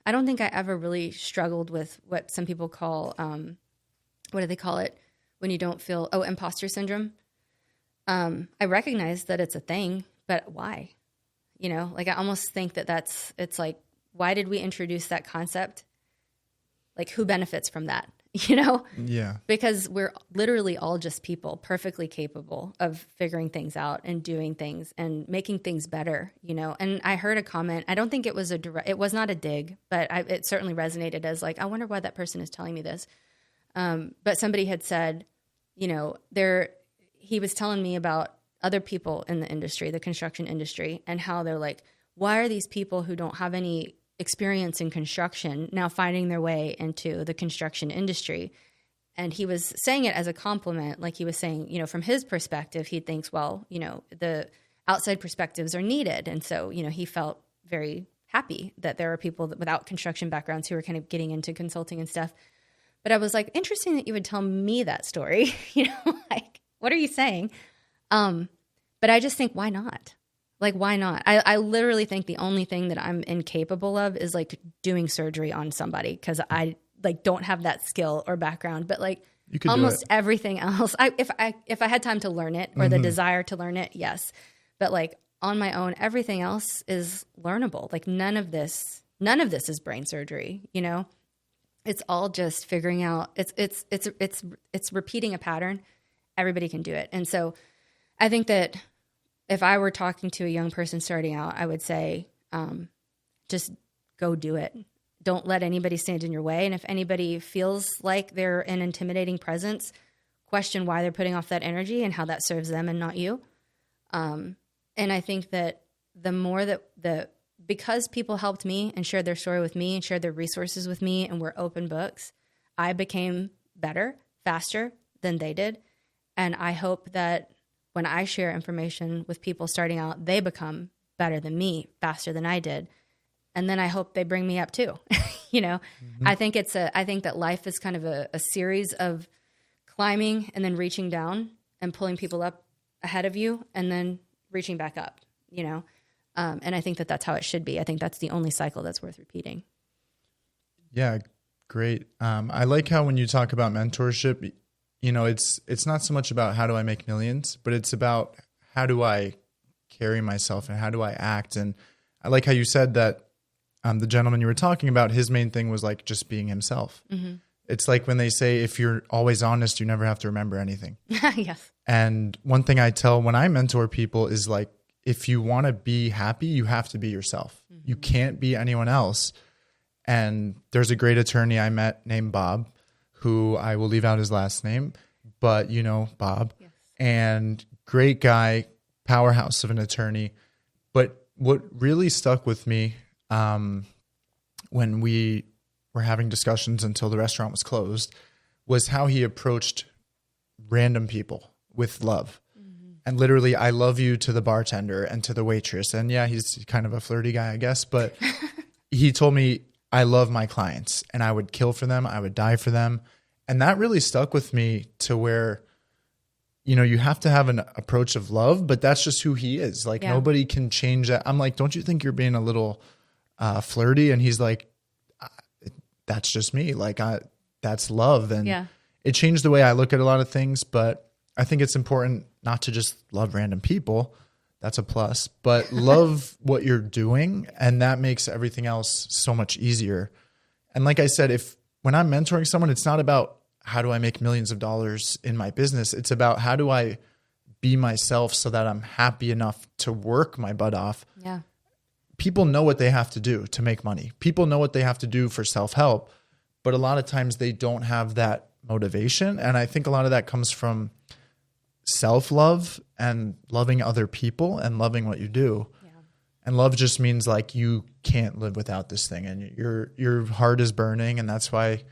I don't think I ever really struggled with what some people call, what do they call it when you don't feel, imposter syndrome. I recognize that it's a thing, but why? I almost think it's like, why did we introduce that concept? Like, who benefits from that? Yeah. because we're literally all just people, perfectly capable of figuring things out and doing things and making things better, And I heard a comment. I don't think it was it was not a dig, but it certainly resonated as like, I wonder why that person is telling me this. But somebody had said, he was telling me about other people in the industry, the construction industry, and how they're like, why are these people who don't have any experience in construction now finding their way into the construction industry? And he was saying it as a compliment. Like he was saying, from his perspective, he thinks, well, the outside perspectives are needed. And so, he felt very happy that there are people without construction backgrounds who are kind of getting into consulting and stuff. But I was like, interesting that you would tell me that story, like, what are you saying? But I just think, why not? Like, why not? I literally think the only thing that I'm incapable of is like doing surgery on somebody, because I like don't have that skill or background. But like almost everything else, if I had time to learn it or the desire to learn it, yes. But like on my own, everything else is learnable. Like none of this is brain surgery. It's all just figuring out. It's repeating a pattern. Everybody can do it, and so I think that if I were talking to a young person starting out, I would say, just go do it. Don't let anybody stand in your way. And if anybody feels like they're an intimidating presence, question why they're putting off that energy and how that serves them and not you. And I think that the more that because people helped me and shared their story with me and shared their resources with me and were open books, I became better, faster than they did. And I hope that when I share information with people starting out, they become better than me, faster than I did. And then I hope they bring me up too. I think that life is kind of a series of climbing and then reaching down and pulling people up ahead of you and then reaching back up, and I think that that's how it should be. I think that's the only cycle that's worth repeating. Yeah, great. I like how when you talk about mentorship, it's not so much about how do I make millions, but it's about how do I carry myself and how do I act. And I like how you said that the gentleman you were talking about, his main thing was like just being himself. Mm-hmm. It's like when they say, if you're always honest, you never have to remember anything. Yes. And one thing I tell when I mentor people is like, if you want to be happy, you have to be yourself. Mm-hmm. You can't be anyone else. And there's a great attorney I met named Bob, who I will leave out his last name, but Bob. Yes. And great guy, powerhouse of an attorney. But what really stuck with me when we were having discussions until the restaurant was closed was how he approached random people with love. Mm-hmm. And literally, I love you to the bartender and to the waitress. And yeah, he's kind of a flirty guy, I guess, but he told me, I love my clients and I would kill for them. I would die for them. And that really stuck with me to where, you have to have an approach of love, but that's just who he is. Like nobody can change that. I'm like, don't you think you're being a little flirty? And he's like, that's just me. Like that's love. And it changed the way I look at a lot of things, but I think it's important not to just love random people. That's a plus, but love what you're doing. And that makes everything else so much easier. And like I said, when I'm mentoring someone, it's not about how do I make millions of dollars in my business? It's about how do I be myself so that I'm happy enough to work my butt off. Yeah. People know what they have to do to make money. People know what they have to do for self-help, but a lot of times they don't have that motivation. And I think a lot of that comes from self-love and loving other people and loving what you do. Yeah. And love just means like you can't live without this thing and your heart is burning. And that's why,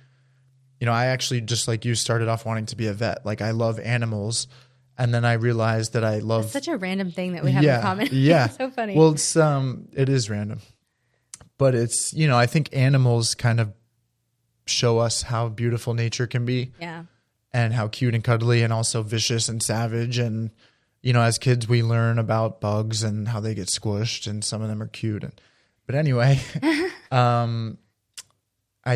I actually, just like you, started off wanting to be a vet. Like I love animals. And then I realized that I love... That's such a random thing that we have in common. Yeah. It's so funny. Well, it is random. But it's, I think animals kind of show us how beautiful nature can be. Yeah. And how cute and cuddly and also vicious and savage. And, as kids, we learn about bugs and how they get squished and some of them are cute. But anyway, I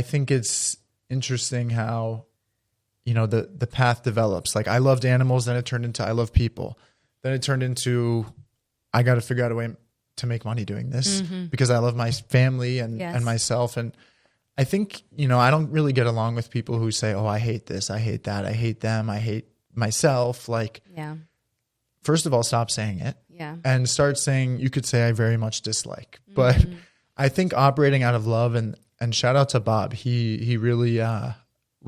think it's interesting how, the path develops. Like I loved animals, then it turned into I love people. Then it turned into I got to figure out a way to make money doing this because I love my family and myself. And I think, I don't really get along with people who say, oh, I hate this, I hate that, I hate them, I hate myself. Like, Yeah. first of all, stop saying it. Yeah. And start saying, you could say, I very much dislike. But I think operating out of love, and shout out to Bob, he really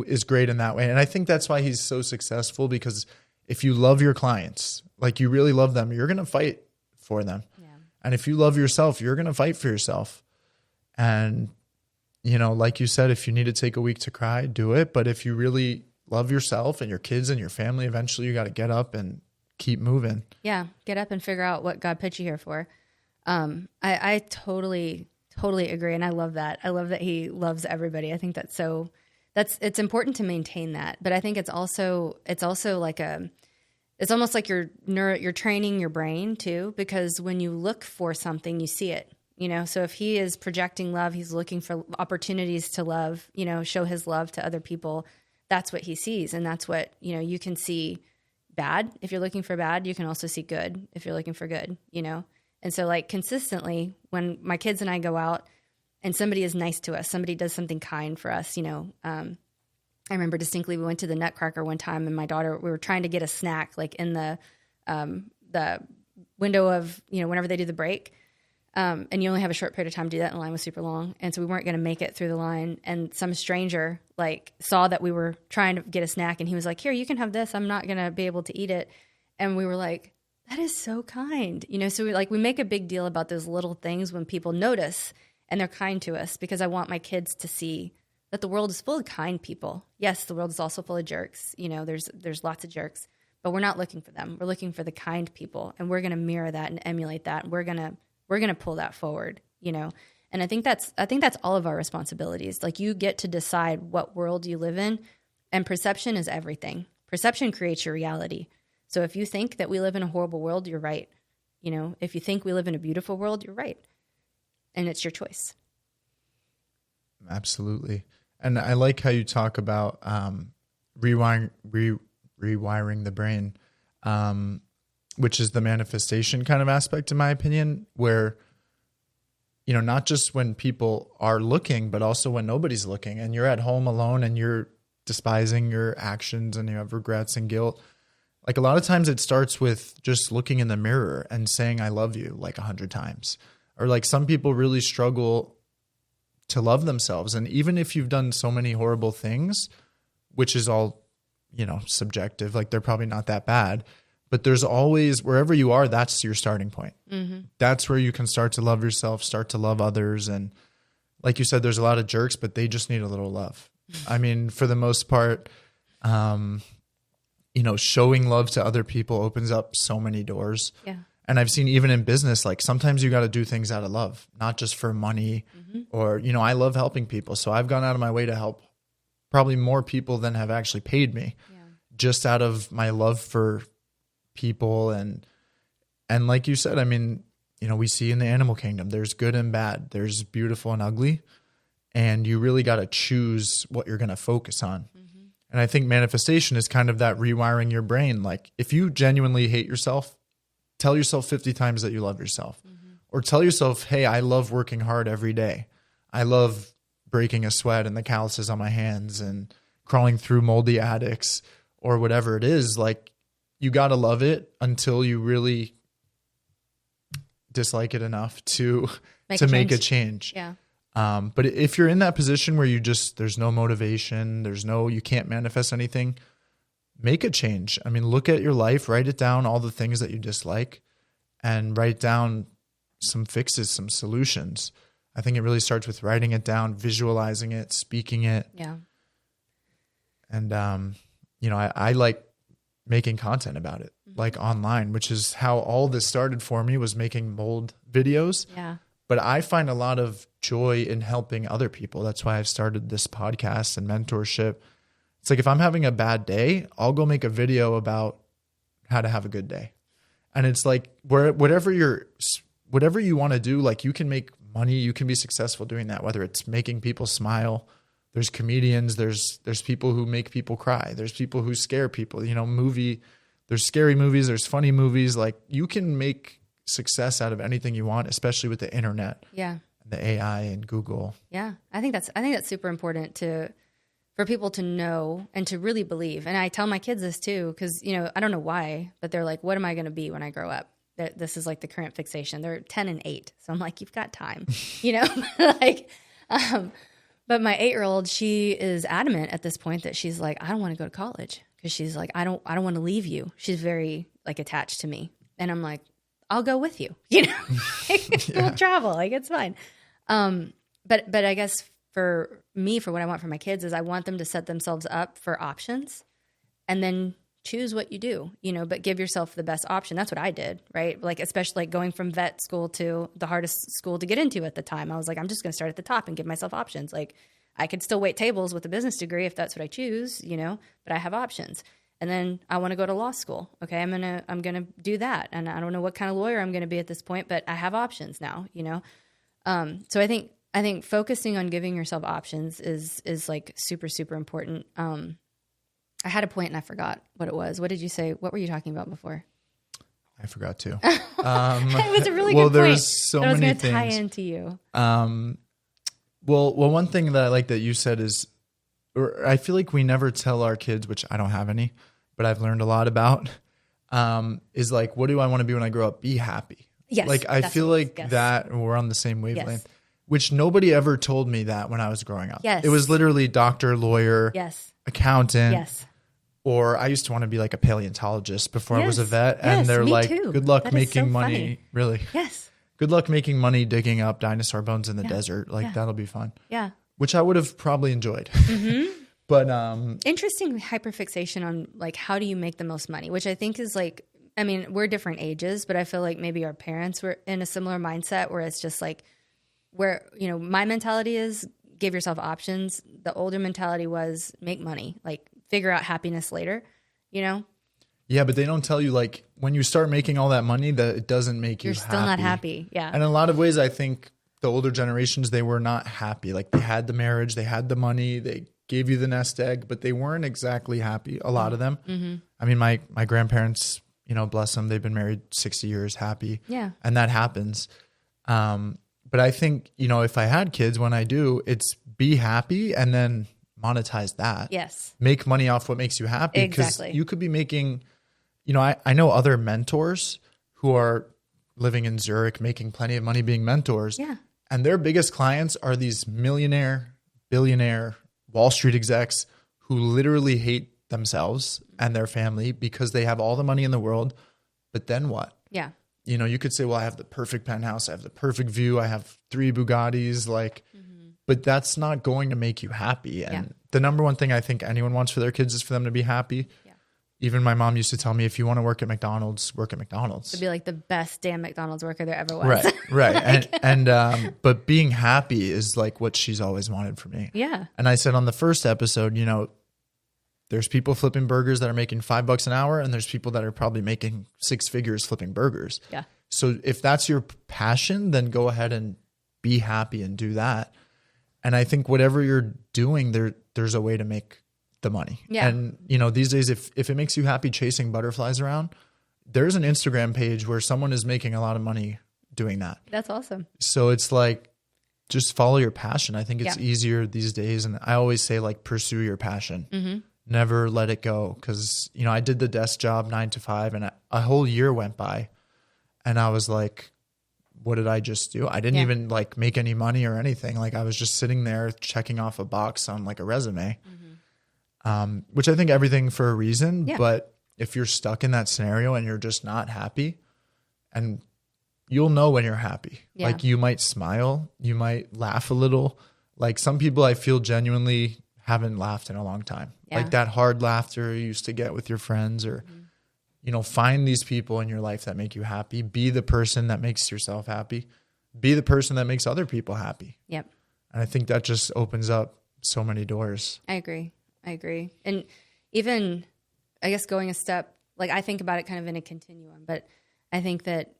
is great in that way. And I think that's why he's so successful, because if you love your clients, like you really love them, you're going to fight for them. Yeah. And if you love yourself, you're going to fight for yourself. And, like you said, if you need to take a week to cry, do it. But if you really love yourself and your kids and your family, eventually you got to get up and keep moving. Yeah. Get up and figure out what God put you here for. I totally agree. And I love that. I love that he loves everybody. I think it's important to maintain that. But I think it's also like it's almost like you're training your brain too, because when you look for something, you see it, so if he is projecting love, he's looking for opportunities to love, show his love to other people. That's what he sees. And that's what, you can see bad. If you're looking for bad, you can also see good if you're looking for good, And so like consistently when my kids and I go out and somebody is nice to us, somebody does something kind for us, I remember distinctly we went to the Nutcracker one time and my daughter, we were trying to get a snack like in the window of, whenever they do the break. And you only have a short period of time to do that, and the line was super long. And so we weren't going to make it through the line. And some stranger like saw that we were trying to get a snack and he was like, here, you can have this. I'm not going to be able to eat it. And we were like, that is so kind. So we make a big deal about those little things when people notice and they're kind to us, because I want my kids to see that the world is full of kind people. Yes, the world is also full of jerks. There's lots of jerks, but we're not looking for them. We're looking for the kind people, and we're going to mirror that and emulate that. We're going to pull that forward, And I think that's all of our responsibilities. Like, you get to decide what world you live in, and perception is everything. Perception creates your reality. So if you think that we live in a horrible world, you're right. If you think we live in a beautiful world, you're right. And it's your choice. Absolutely. And I like how you talk about rewiring the brain, which is the manifestation kind of aspect, in my opinion, where, not just when people are looking, but also when nobody's looking and you're at home alone and you're despising your actions and you have regrets and guilt. Like, a lot of times it starts with just looking in the mirror and saying, I love you, like 100 times. Or like, some people really struggle to love themselves. And even if you've done so many horrible things, which is all, subjective, like they're probably not that bad, but there's always, wherever you are, that's your starting point. Mm-hmm. That's where you can start to love yourself, start to love others. And like you said, there's a lot of jerks, but they just need a little love. I mean, for the most part, showing love to other people opens up so many doors. Yeah. And I've seen even in business, like sometimes you got to do things out of love, not just for money or, I love helping people. So I've gone out of my way to help probably more people than have actually paid me, just out of my love for people. And like you said, I mean, we see in the animal kingdom, there's good and bad, there's beautiful and ugly, and you really got to choose what you're going to focus on. Mm-hmm. And I think manifestation is kind of that rewiring your brain. Like, if you genuinely hate yourself, tell yourself 50 times that you love yourself, or tell yourself, hey, I love working hard every day. I love breaking a sweat and the calluses on my hands and crawling through moldy attics or whatever it is. Like, you got to love it until you really dislike it enough to make a change. Yeah. But if you're in that position where there's no motivation, you can't manifest anything, make a change. I mean, look at your life, write it down, all the things that you dislike, and write down some fixes, some solutions. I think it really starts with writing it down, visualizing it, speaking it. Yeah. And, I like making content about it, like online, which is how all this started for me, was making mold videos. Yeah. But I find a lot of joy in helping other people. That's why I've started this podcast and mentorship. It's like, if I'm having a bad day, I'll go make a video about how to have a good day. And it's like, whatever you want to do, like, you can make money, you can be successful doing that, whether it's making people smile. There's comedians, there's people who make people cry. There's people who scare people, there's scary movies, there's funny movies. Like, you can make success out of anything you want, especially with the internet. Yeah. the AI and Google. Yeah. I think that's super important for people to know and to really believe. And I tell my kids this too, because, I don't know why, but they're like, what am I going to be when I grow up? This is like the current fixation. They're 10 and 8. So I'm like, you've got time, like, but my 8-year-old, she is adamant at this point that she's like, I don't want to go to college, because she's like, I don't want to leave you. She's very like attached to me. And I'm like, I'll go with you, We'll travel. Like, it's fine. But I guess for me, for what I want for my kids is I want them to set themselves up for options and then choose what you do, but give yourself the best option. That's what I did, right? Like, especially like going from vet school to the hardest school to get into at the time. I was like, I'm just going to start at the top and give myself options. Like, I could still wait tables with a business degree if that's what I choose, but I have options. And then I want to go to law school. Okay, I'm going to do that. And I don't know what kind of lawyer I'm going to be at this point, but I have options now, So I think focusing on giving yourself options is like super, super important. I had a point and I forgot what it was. What did you say? What were you talking about before? I forgot to. It was a really good point. There's so many things. Tie into you. Well, one thing that I like that you said is, or I feel like we never tell our kids, which I don't have any, but I've learned a lot about, is like, what do I want to be when I grow up? Be happy. Yes. Like, I feel like that we're on the same wavelength, which nobody ever told me that when I was growing up. Yes. It was literally doctor, lawyer, accountant. Yes. Or I used to want to be like a paleontologist before I was a vet. Yes, and they're like, too. good luck that making money. Funny. Really? Yes. Good luck making money digging up dinosaur bones in the desert. Like, that'll be fun. Yeah. Which I would have probably enjoyed. Mm-hmm. But interesting hyperfixation on like, how do you make the most money? Which I think is like, I mean, we're different ages, but I feel like maybe our parents were in a similar mindset where it's just like, where, my mentality is give yourself options. The older mentality was make money, like figure out happiness later, Yeah, but they don't tell you, like, when you start making all that money, that it doesn't make you happy. You're still not happy. Yeah. And in a lot of ways, I think the older generations, they were not happy. Like, they had the marriage, they had the money, they gave you the nest egg, but they weren't exactly happy. A lot of them. Mm-hmm. I mean, my grandparents, bless them, they've been married 60 years, happy. Yeah. And that happens. But I think, if I had kids, when I do, it's be happy and then monetize that. Yes. Make money off what makes you happy. Exactly. Because you could be making, I know other mentors who are living in Zurich, making plenty of money being mentors. Yeah. And their biggest clients are these millionaire, billionaire, Wall Street execs who literally hate themselves and their family because they have all the money in the world. But then what? Yeah. You could say, well, I have the perfect penthouse. I have the perfect view. I have 3 Bugattis. Like, but that's not going to make you happy. And the number one thing I think anyone wants for their kids is for them to be happy. Yeah. Even my mom used to tell me, if you want to work at McDonald's, work at McDonald's. To be like the best damn McDonald's worker there ever was. Right. And but being happy is like what she's always wanted for me. Yeah. And I said on the first episode, there's people flipping burgers that are making $5 an hour, and there's people that are probably making 6 figures flipping burgers. Yeah. So if that's your passion, then go ahead and be happy and do that. And I think whatever you're doing, there's a way to make the money. Yeah. And these days, if it makes you happy chasing butterflies around, there's an Instagram page where someone is making a lot of money doing that. That's awesome. So it's like, just follow your passion. I think it's easier these days. And I always say, like, pursue your passion. Mm-hmm. Never let it go. Because, I did the desk job 9 to 5 and a whole year went by and I was like, what did I just do? I didn't even like make any money or anything. Like, I was just sitting there checking off a box on like a resume, which I think everything for a reason. Yeah. But if you're stuck in that scenario and you're just not happy, and you'll know when you're happy, like you might smile, you might laugh a little. Like, some people I feel genuinely haven't laughed in a long time. Yeah. Like that hard laughter you used to get with your friends, or, find these people in your life that make you happy. Be the person that makes yourself happy. Be the person that makes other people happy. Yep. And I think that just opens up so many doors. I agree. And even, I guess, going a step, like, I think about it kind of in a continuum, but I think that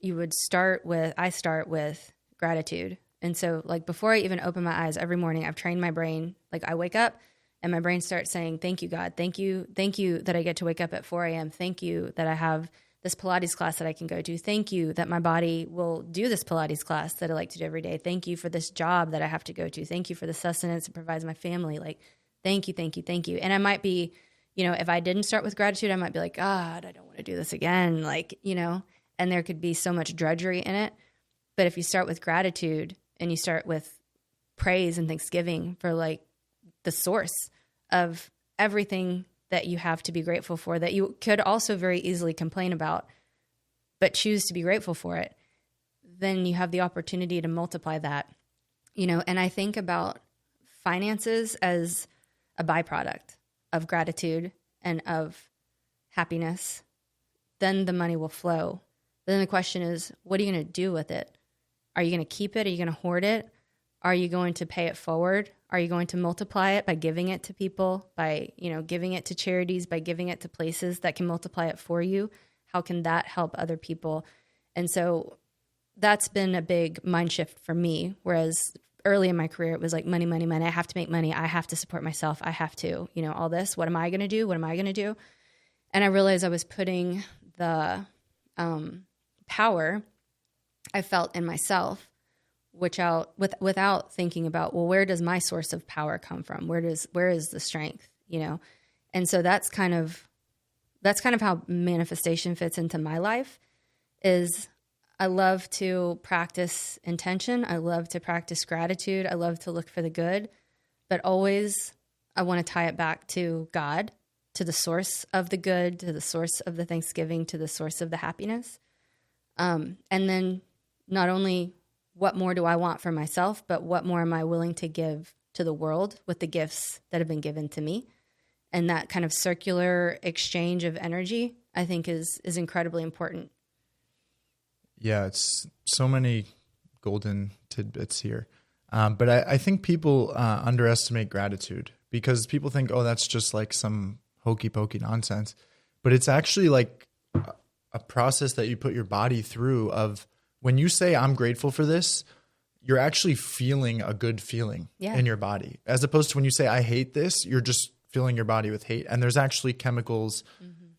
I start with gratitude. And so, like, before I even open my eyes every morning, I've trained my brain. Like, I wake up and my brain starts saying, thank you, God. Thank you that I get to wake up at 4 a.m. Thank you that I have this Pilates class that I can go to. Thank you that my body will do this Pilates class that I like to do every day. Thank you for this job that I have to go to. Thank you for the sustenance it provides my family. Like, thank you, thank you, thank you. And I might be, if I didn't start with gratitude, I might be like, God, I don't want to do this again. Like, and there could be so much drudgery in it. But if you start with gratitude and you start with praise and thanksgiving for like the source of everything that you have to be grateful for, that you could also very easily complain about, but choose to be grateful for it, then you have the opportunity to multiply that, and I think about finances as a byproduct of gratitude and of happiness. Then the money will flow. Then the question is, what are you going to do with it? Are you going to keep it? Are you going to hoard it? Are you going to pay it forward? Are you going to multiply it by giving it to people, by, giving it to charities, by giving it to places that can multiply it for you? How can that help other people? And so that's been a big mind shift for me. Whereas early in my career, it was like money, money, money. I have to make money. I have to support myself. I have to, all this. What am I going to do? What am I going to do? And I realized I was putting the power I felt in myself, without thinking about, well, where does my source of power come from? Where is the strength, And so that's kind of how manifestation fits into my life. Is I love to practice intention. I love to practice gratitude. I love to look for the good, but always I want to tie it back to God, to the source of the good, to the source of the thanksgiving, to the source of the happiness. And then not only what more do I want for myself, but what more am I willing to give to the world with the gifts that have been given to me? And that kind of circular exchange of energy, I think, is incredibly important. Yeah, it's so many golden tidbits here. But I think people underestimate gratitude because people think, oh, that's just like some hokey pokey nonsense. But it's actually like a process that you put your body through of when you say, I'm grateful for this, you're actually feeling a good feeling in your body. As opposed to when you say, I hate this, you're just filling your body with hate. And there's actually chemicals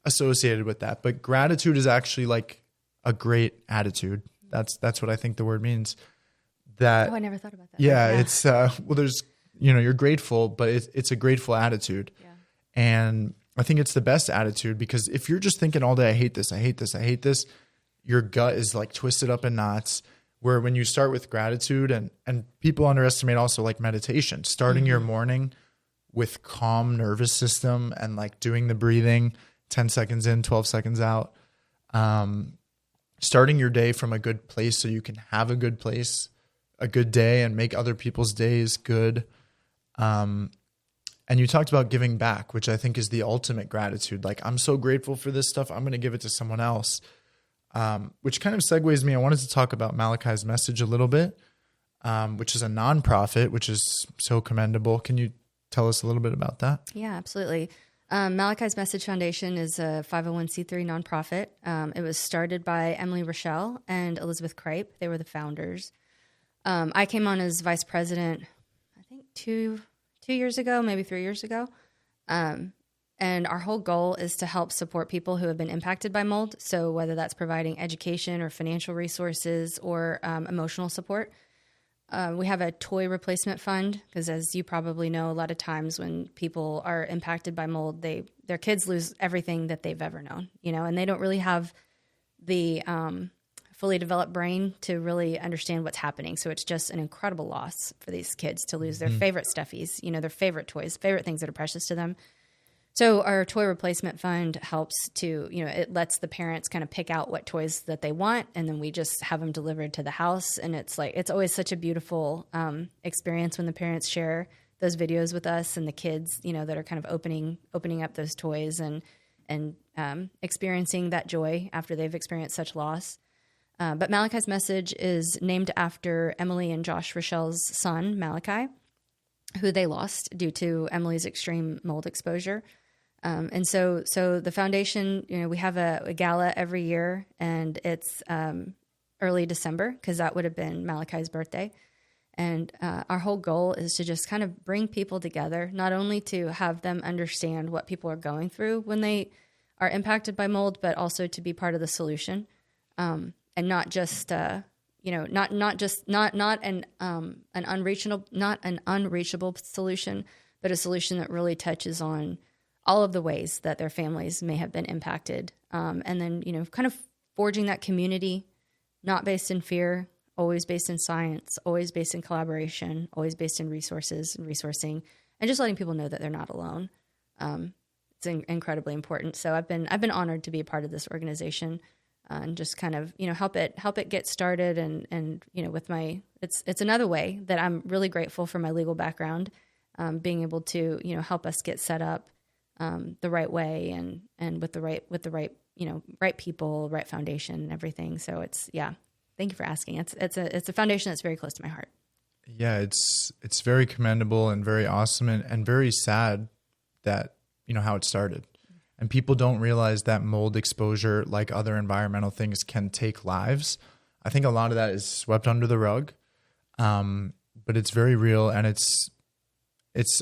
associated with that. But gratitude is actually like a great attitude. That's what I think the word means. That, I never thought about that. Yeah, it's, there's, you're grateful, but it's a grateful attitude. Yeah. And I think it's the best attitude because if you're just thinking all day, I hate this, I hate this, I hate this, your gut is like twisted up in knots. Where when you start with gratitude and people underestimate also like meditation, starting your morning with calm nervous system and like doing the breathing 10 seconds in, 12 seconds out, starting your day from a good place so you can have a good place, a good day and make other people's days good. And you talked about giving back, which I think is the ultimate gratitude. Like, I'm so grateful for this stuff. I'm going to give it to someone else. Which kind of segues me. I wanted to talk about Malachi's Message a little bit, which is a nonprofit, which is so commendable. Can you tell us a little bit about that? Yeah, absolutely. Malachi's Message Foundation is a 501c3 nonprofit. It was started by Emily Rochelle and Elizabeth Crape. They were the founders. I came on as vice president, I think 2 years ago, maybe 3 years ago. And our whole goal is to help support people who have been impacted by mold. So whether that's providing education or financial resources or emotional support. We have a toy replacement fund because, as you probably know, a lot of times when people are impacted by mold, their kids lose everything that they've ever known, and they don't really have the fully developed brain to really understand what's happening. So it's just an incredible loss for these kids to lose their favorite stuffies, their favorite toys, favorite things that are precious to them. So our toy replacement fund helps to, it lets the parents kind of pick out what toys that they want, and then we just have them delivered to the house. And it's always such a beautiful experience when the parents share those videos with us and the kids, that are kind of opening up those toys and experiencing that joy after they've experienced such loss. But Malachi's Message is named after Emily and Josh Rochelle's son, Malachi, who they lost due to Emily's extreme mold exposure. And so the foundation, we have a gala every year, and it's early December because that would have been Malachi's birthday. And our whole goal is to just kind of bring people together, not only to have them understand what people are going through when they are impacted by mold, but also to be part of the solution, and not just not an unreachable solution, but a solution that really touches on all of the ways that their families may have been impacted, and then kind of forging that community, not based in fear, always based in science, always based in collaboration, always based in resources and resourcing, and just letting people know that they're not alone. It's incredibly important. So I've been honored to be a part of this organization, and just kind of help it get started. And with it's another way that I'm really grateful for my legal background, being able to help us get set up the right way and with the right people, right foundation, and everything. So thank you for asking. It's a foundation that's very close to my heart. Yeah, it's very commendable and very awesome, and very sad that how it started. And people don't realize that mold exposure, like other environmental things, can take lives. I think a lot of that is swept under the rug, but it's very real, and it's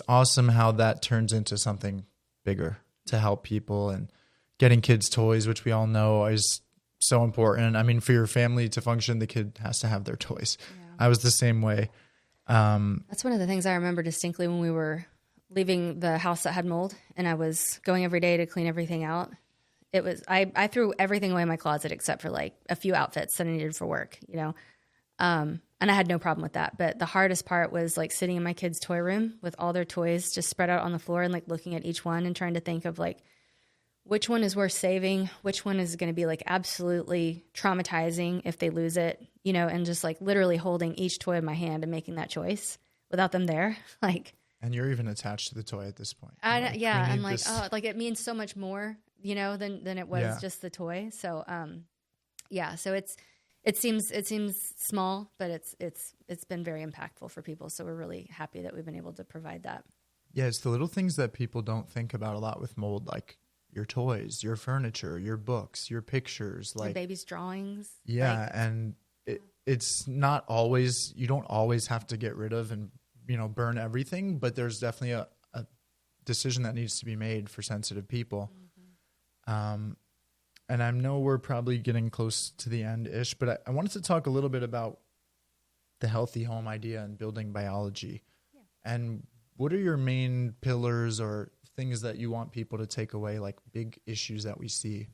awesome how that turns into something bigger to help people. And getting kids toys, which we all know is so important. I mean, for your family to function, the kid has to have their toys. Yeah. I was the same way. That's one of the things I remember distinctly when we were leaving the house that had mold, and I was going every day to clean everything out. It was I threw everything away in my closet except for like a few outfits that I needed for work, and I had no problem with that. But the hardest part was like sitting in my kids' toy room with all their toys just spread out on the floor, and like looking at each one and trying to think of like which one is worth saving, which one is going to be like absolutely traumatizing if they lose it, and just like literally holding each toy in my hand and making that choice without them there, like. And you're even attached to the toy at this point. I'm like, oh, like it means so much more, than it was just the toy. So, so it seems small, but it's been very impactful for people. So we're really happy that we've been able to provide that. Yeah, it's the little things that people don't think about a lot with mold, like your toys, your furniture, your books, your pictures, like your baby's drawings. Yeah, and it's not always, you don't always have to get rid of and burn everything, but there's definitely a decision that needs to be made for sensitive people. Mm-hmm. And I know we're probably getting close to the end-ish, but I wanted to talk a little bit about the healthy home idea and building biology. Yeah. And what are your main pillars or things that you want people to take away, like big issues that we see?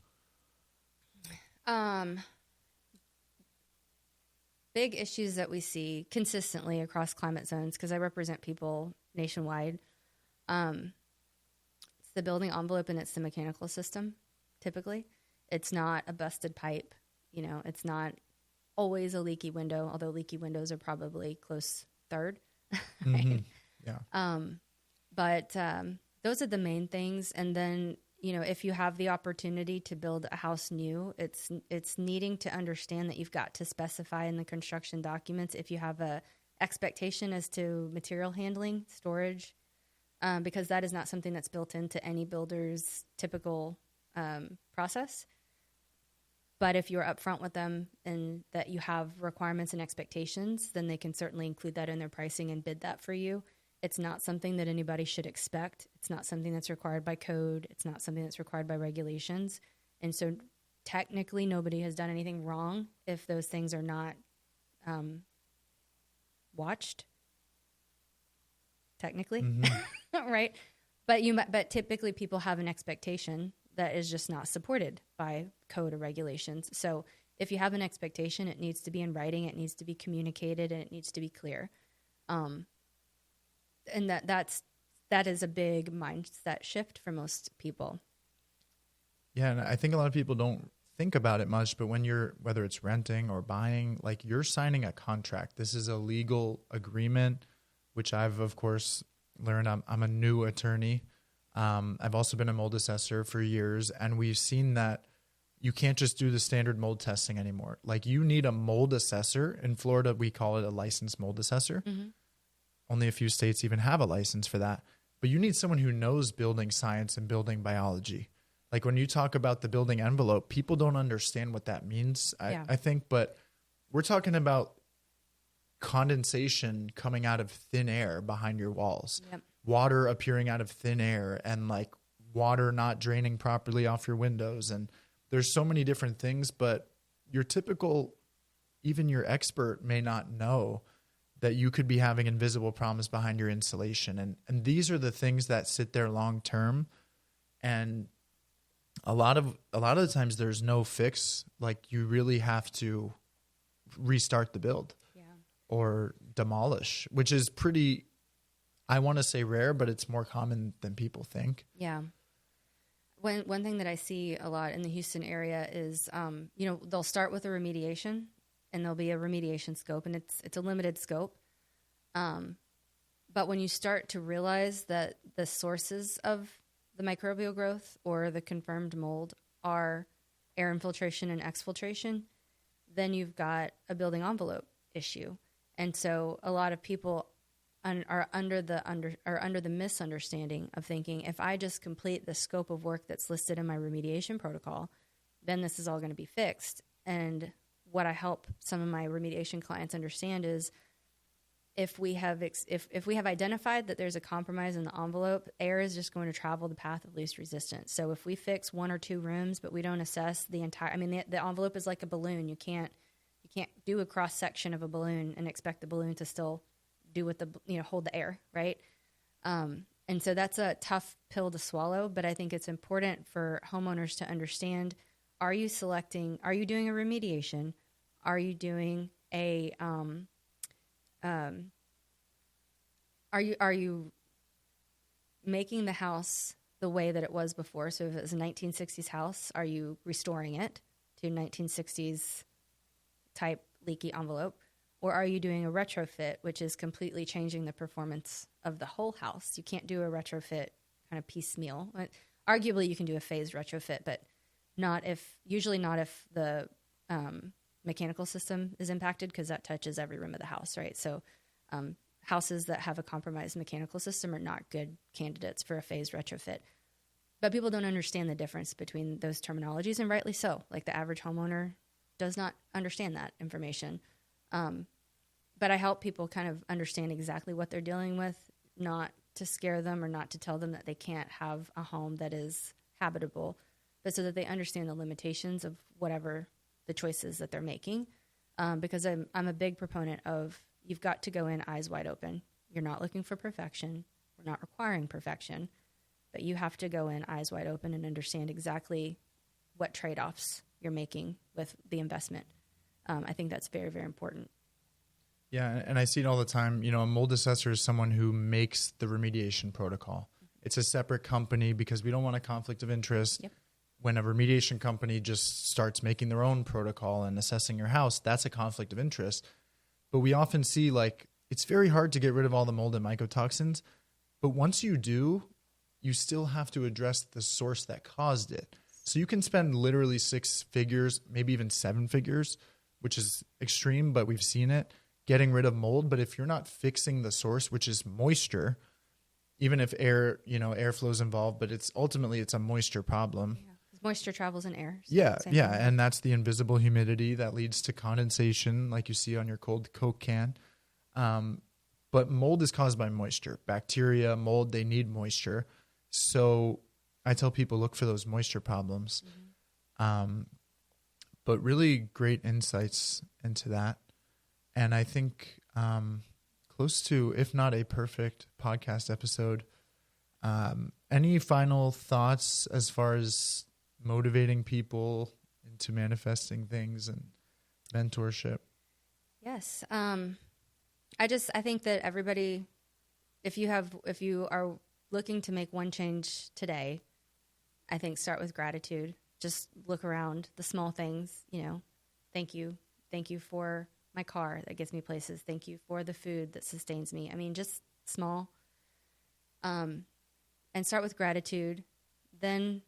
Big issues that we see consistently across climate zones, because I represent people nationwide. It's the building envelope, and it's the mechanical system. Typically, it's not a busted pipe. It's not always a leaky window, although leaky windows are probably close third. Right? Mm-hmm. Yeah. But those are the main things. And then, if you have the opportunity to build a house new, it's needing to understand that you've got to specify in the construction documents if you have a expectation as to material handling, storage, because that is not something that's built into any builder's typical process. But if you're upfront with them and that you have requirements and expectations, then they can certainly include that in their pricing and bid that for you. It's not something that anybody should expect. It's not something that's required by code. It's not something that's required by regulations. And so technically nobody has done anything wrong if those things are not watched. Technically, mm-hmm. Right? But typically people have an expectation that is just not supported by code or regulations. So if you have an expectation, it needs to be in writing, it needs to be communicated, and it needs to be clear. And that is a big mindset shift for most people. Yeah, and I think a lot of people don't think about it much, but whether it's renting or buying, like you're signing a contract. This is a legal agreement, which I've, of course, learned. I'm a new attorney. I've also been a mold assessor for years, and we've seen that you can't just do the standard mold testing anymore. Like you need a mold assessor. In Florida, we call it a licensed mold assessor. Mm-hmm. Only a few states even have a license for that. But you need someone who knows building science and building biology. Like when you talk about the building envelope, people don't understand what that means, I think. But we're talking about condensation coming out of thin air behind your walls, water appearing out of thin air, and like water not draining properly off your windows. And there's so many different things, but your typical, even your expert may not know that you could be having invisible problems behind your insulation. And these are the things that sit there long term. And a lot of the times there's no fix. Like, you really have to restart the build or demolish, which is pretty, I want to say rare, but it's more common than people think. Yeah. One thing that I see a lot in the Houston area is, they'll start with a remediation, and there'll be a remediation scope, and it's a limited scope. But when you start to realize that the sources of the microbial growth or the confirmed mold are air infiltration and exfiltration, then you've got a building envelope issue. And so a lot of people are under the misunderstanding of thinking, if I just complete the scope of work that's listed in my remediation protocol, then this is all going to be fixed. And what I help some of my remediation clients understand is, if we have identified that there's a compromise in the envelope, air is just going to travel the path of least resistance. So if we fix 1 or 2 rooms, but we don't assess the entire, the envelope is like a balloon. You can't do a cross section of a balloon and expect the balloon to still do what hold the air, right? And so that's a tough pill to swallow, but I think it's important for homeowners to understand: are you doing a remediation? Are you doing a are you making the house the way that it was before? So if it was a 1960s house, are you restoring it to 1960s type leaky envelope? Or are you doing a retrofit, which is completely changing the performance of the whole house? You can't do a retrofit kind of piecemeal. Arguably, you can do a phased retrofit, but usually not if the mechanical system is impacted, because that touches every room of the house, right? So houses that have a compromised mechanical system are not good candidates for a phased retrofit. But people don't understand the difference between those terminologies, and rightly so. Like, the average homeowner does not understand that information. But I help people kind of understand exactly what they're dealing with, not to scare them or not to tell them that they can't have a home that is habitable, but so that they understand the limitations of whatever the choices that they're making. Because I'm a big proponent of, you've got to go in eyes wide open. You're not looking for perfection. We're not requiring perfection, but you have to go in eyes wide open and understand exactly what trade-offs you're making with the investment. I think that's very, very important. Yeah, and I see it all the time. A mold assessor is someone who makes the remediation protocol. It's a separate company because we don't want a conflict of interest. Yep. When a remediation company just starts making their own protocol and assessing your house, that's a conflict of interest. But we often see, it's very hard to get rid of all the mold and mycotoxins. But once you do, you still have to address the source that caused it. So you can spend literally 6 figures, maybe even 7 figures, which is extreme, but we've seen it, getting rid of mold. But if you're not fixing the source, which is moisture, even if airflow is involved, but it's a moisture problem. Yeah, because moisture travels in air. So yeah. And that's the invisible humidity that leads to condensation, like you see on your cold Coke can. But mold is caused by moisture. Bacteria, mold, they need moisture. So I tell people, look for those moisture problems. Mm-hmm. But really great insights into that. And I think close to, if not a perfect podcast episode. Any final thoughts as far as motivating people into manifesting things and mentorship? Yes. I think that everybody, if you are looking to make one change today, I think start with gratitude. Just look around the small things, thank you. Thank you for my car that gets me places. Thank you for the food that sustains me. Just small. And start with gratitude. Then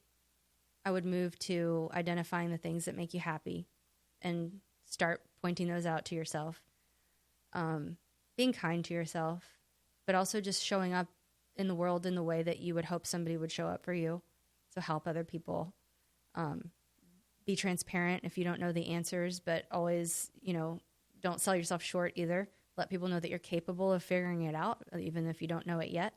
I would move to identifying the things that make you happy and start pointing those out to yourself. Being kind to yourself, but also just showing up in the world in the way that you would hope somebody would show up for you. So help other people. Be transparent if you don't know the answers, but always, don't sell yourself short either. Let people know that you're capable of figuring it out, even if you don't know it yet.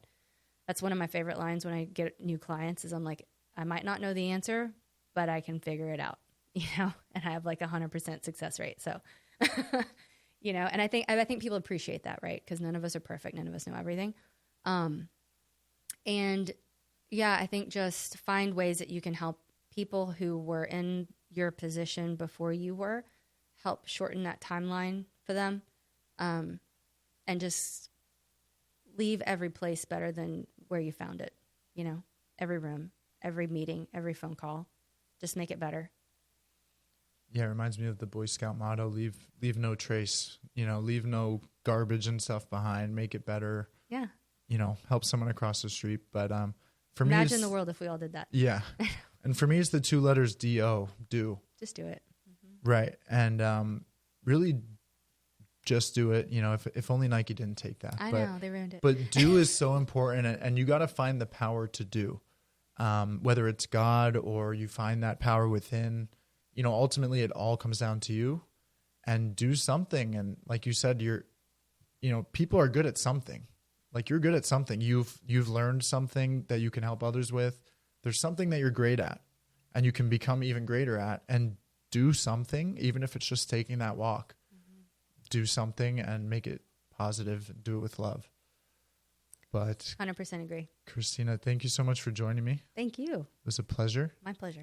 That's one of my favorite lines when I get new clients is I'm like, I might not know the answer, but I can figure it out, and I have like 100% success rate. So, and I think people appreciate that, right? Because none of us are perfect. None of us know everything. And yeah, I think just find ways that you can help people who were in your position before you were, help shorten that timeline for them, and just leave every place better than where you found it. Every room, every meeting, every phone call, just make it better. Yeah, it reminds me of the Boy Scout motto: leave no trace. Leave no garbage and stuff behind. Make it better. Yeah. Help someone across the street. But for me, imagine the world if we all did that. Yeah, and for me, it's the 2 letters DO. Do. Just do it. Mm-hmm. Right, and really, just do it. If only Nike didn't take that. I know they ruined it. But do is so important, and you got to find the power to do. Whether it's God or you find that power within. Ultimately, it all comes down to you, and do something. And like you said, people are good at something. Like you're good at something. You've learned something that you can help others with. There's something that you're great at, and you can become even greater at. And do something, even if it's just taking that walk. Mm-hmm. Do something and make it positive. Do it with love. But 100% agree. Cristina, thank you so much for joining me. Thank you. It was a pleasure. My pleasure.